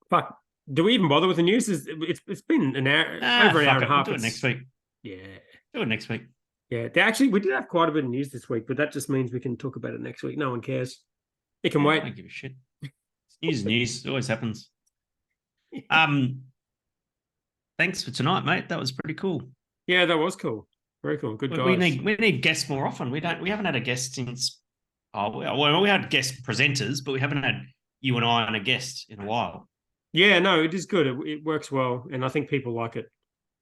Fuck. Do we even bother with the news? It's been an hour, over an hour and a half. We'll do it next week. Yeah. Do it next week. Yeah. We did have quite a bit of news this week, but that just means we can talk about it next week. No one cares. It can wait. I don't give a shit. News is news. It always happens. Thanks for tonight, mate. That was pretty cool. Yeah, that was cool. Very cool. Good guys. We need guests more often. We haven't had a guest since. We had guest presenters, but we haven't had you and I and a guest in a while. Yeah, no, it is good. It works well, and I think people like it.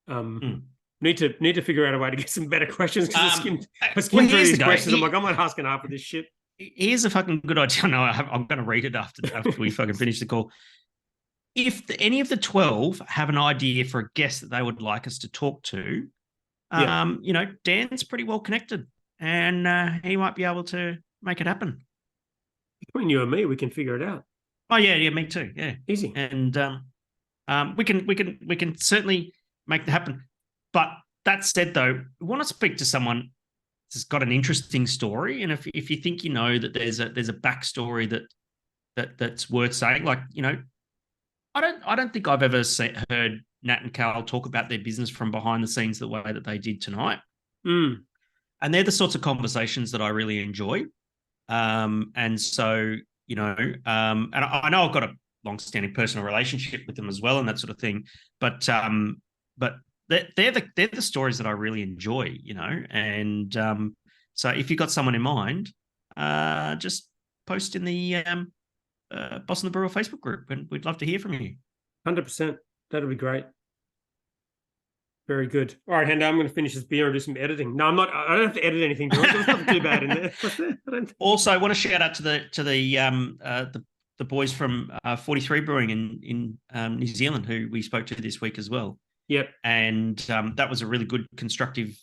Need to figure out a way to get some better questions, because I skimmed through these questions. I'm like, I'm not asking half of this shit. Here's a fucking good idea. No, I'm going to read it after we fucking finish the call. If any of the 12 have an idea for a guest that they would like us to talk to, Dan's pretty well connected, and he might be able to make it happen. Between you and me, we can figure it out. Oh yeah, me too. Yeah, Easy. and we can certainly make that happen. But that said, though, we want to speak to someone that's got an interesting story, and if you think you know that there's a backstory that's worth saying, like, you know, I don't think I've ever heard Nat and Carl talk about their business from behind the scenes the way that they did tonight. Mm. And they're the sorts of conversations that I really enjoy. And so, you know, and I know I've got a long-standing personal relationship with them as well, and that sort of thing. But they're the stories that I really enjoy, you know. And so, if you've got someone in mind, just post in the Boss and the Brewer Facebook group, and we'd love to hear from you. 100%. That'll be great. Very good. All right, Hendo, I'm going to finish this beer and do some editing. No, I'm not. I don't have to edit anything. There's nothing too bad in there. Also, I want to shout out to the boys from 43 Brewing in New Zealand, who we spoke to this week as well. Yep. And that was a really good, constructive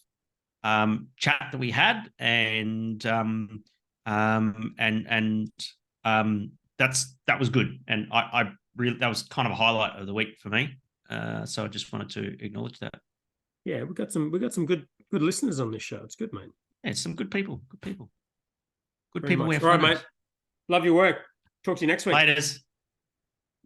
chat that we had, and that was good, and I really, that was kind of a highlight of the week for me. So I just wanted to acknowledge that. Yeah, we got some good listeners on this show. It's good, mate. Yeah, some good people. Good Very people. much. We have all right, fun mate. Love your work. Talk to you next week. Laters.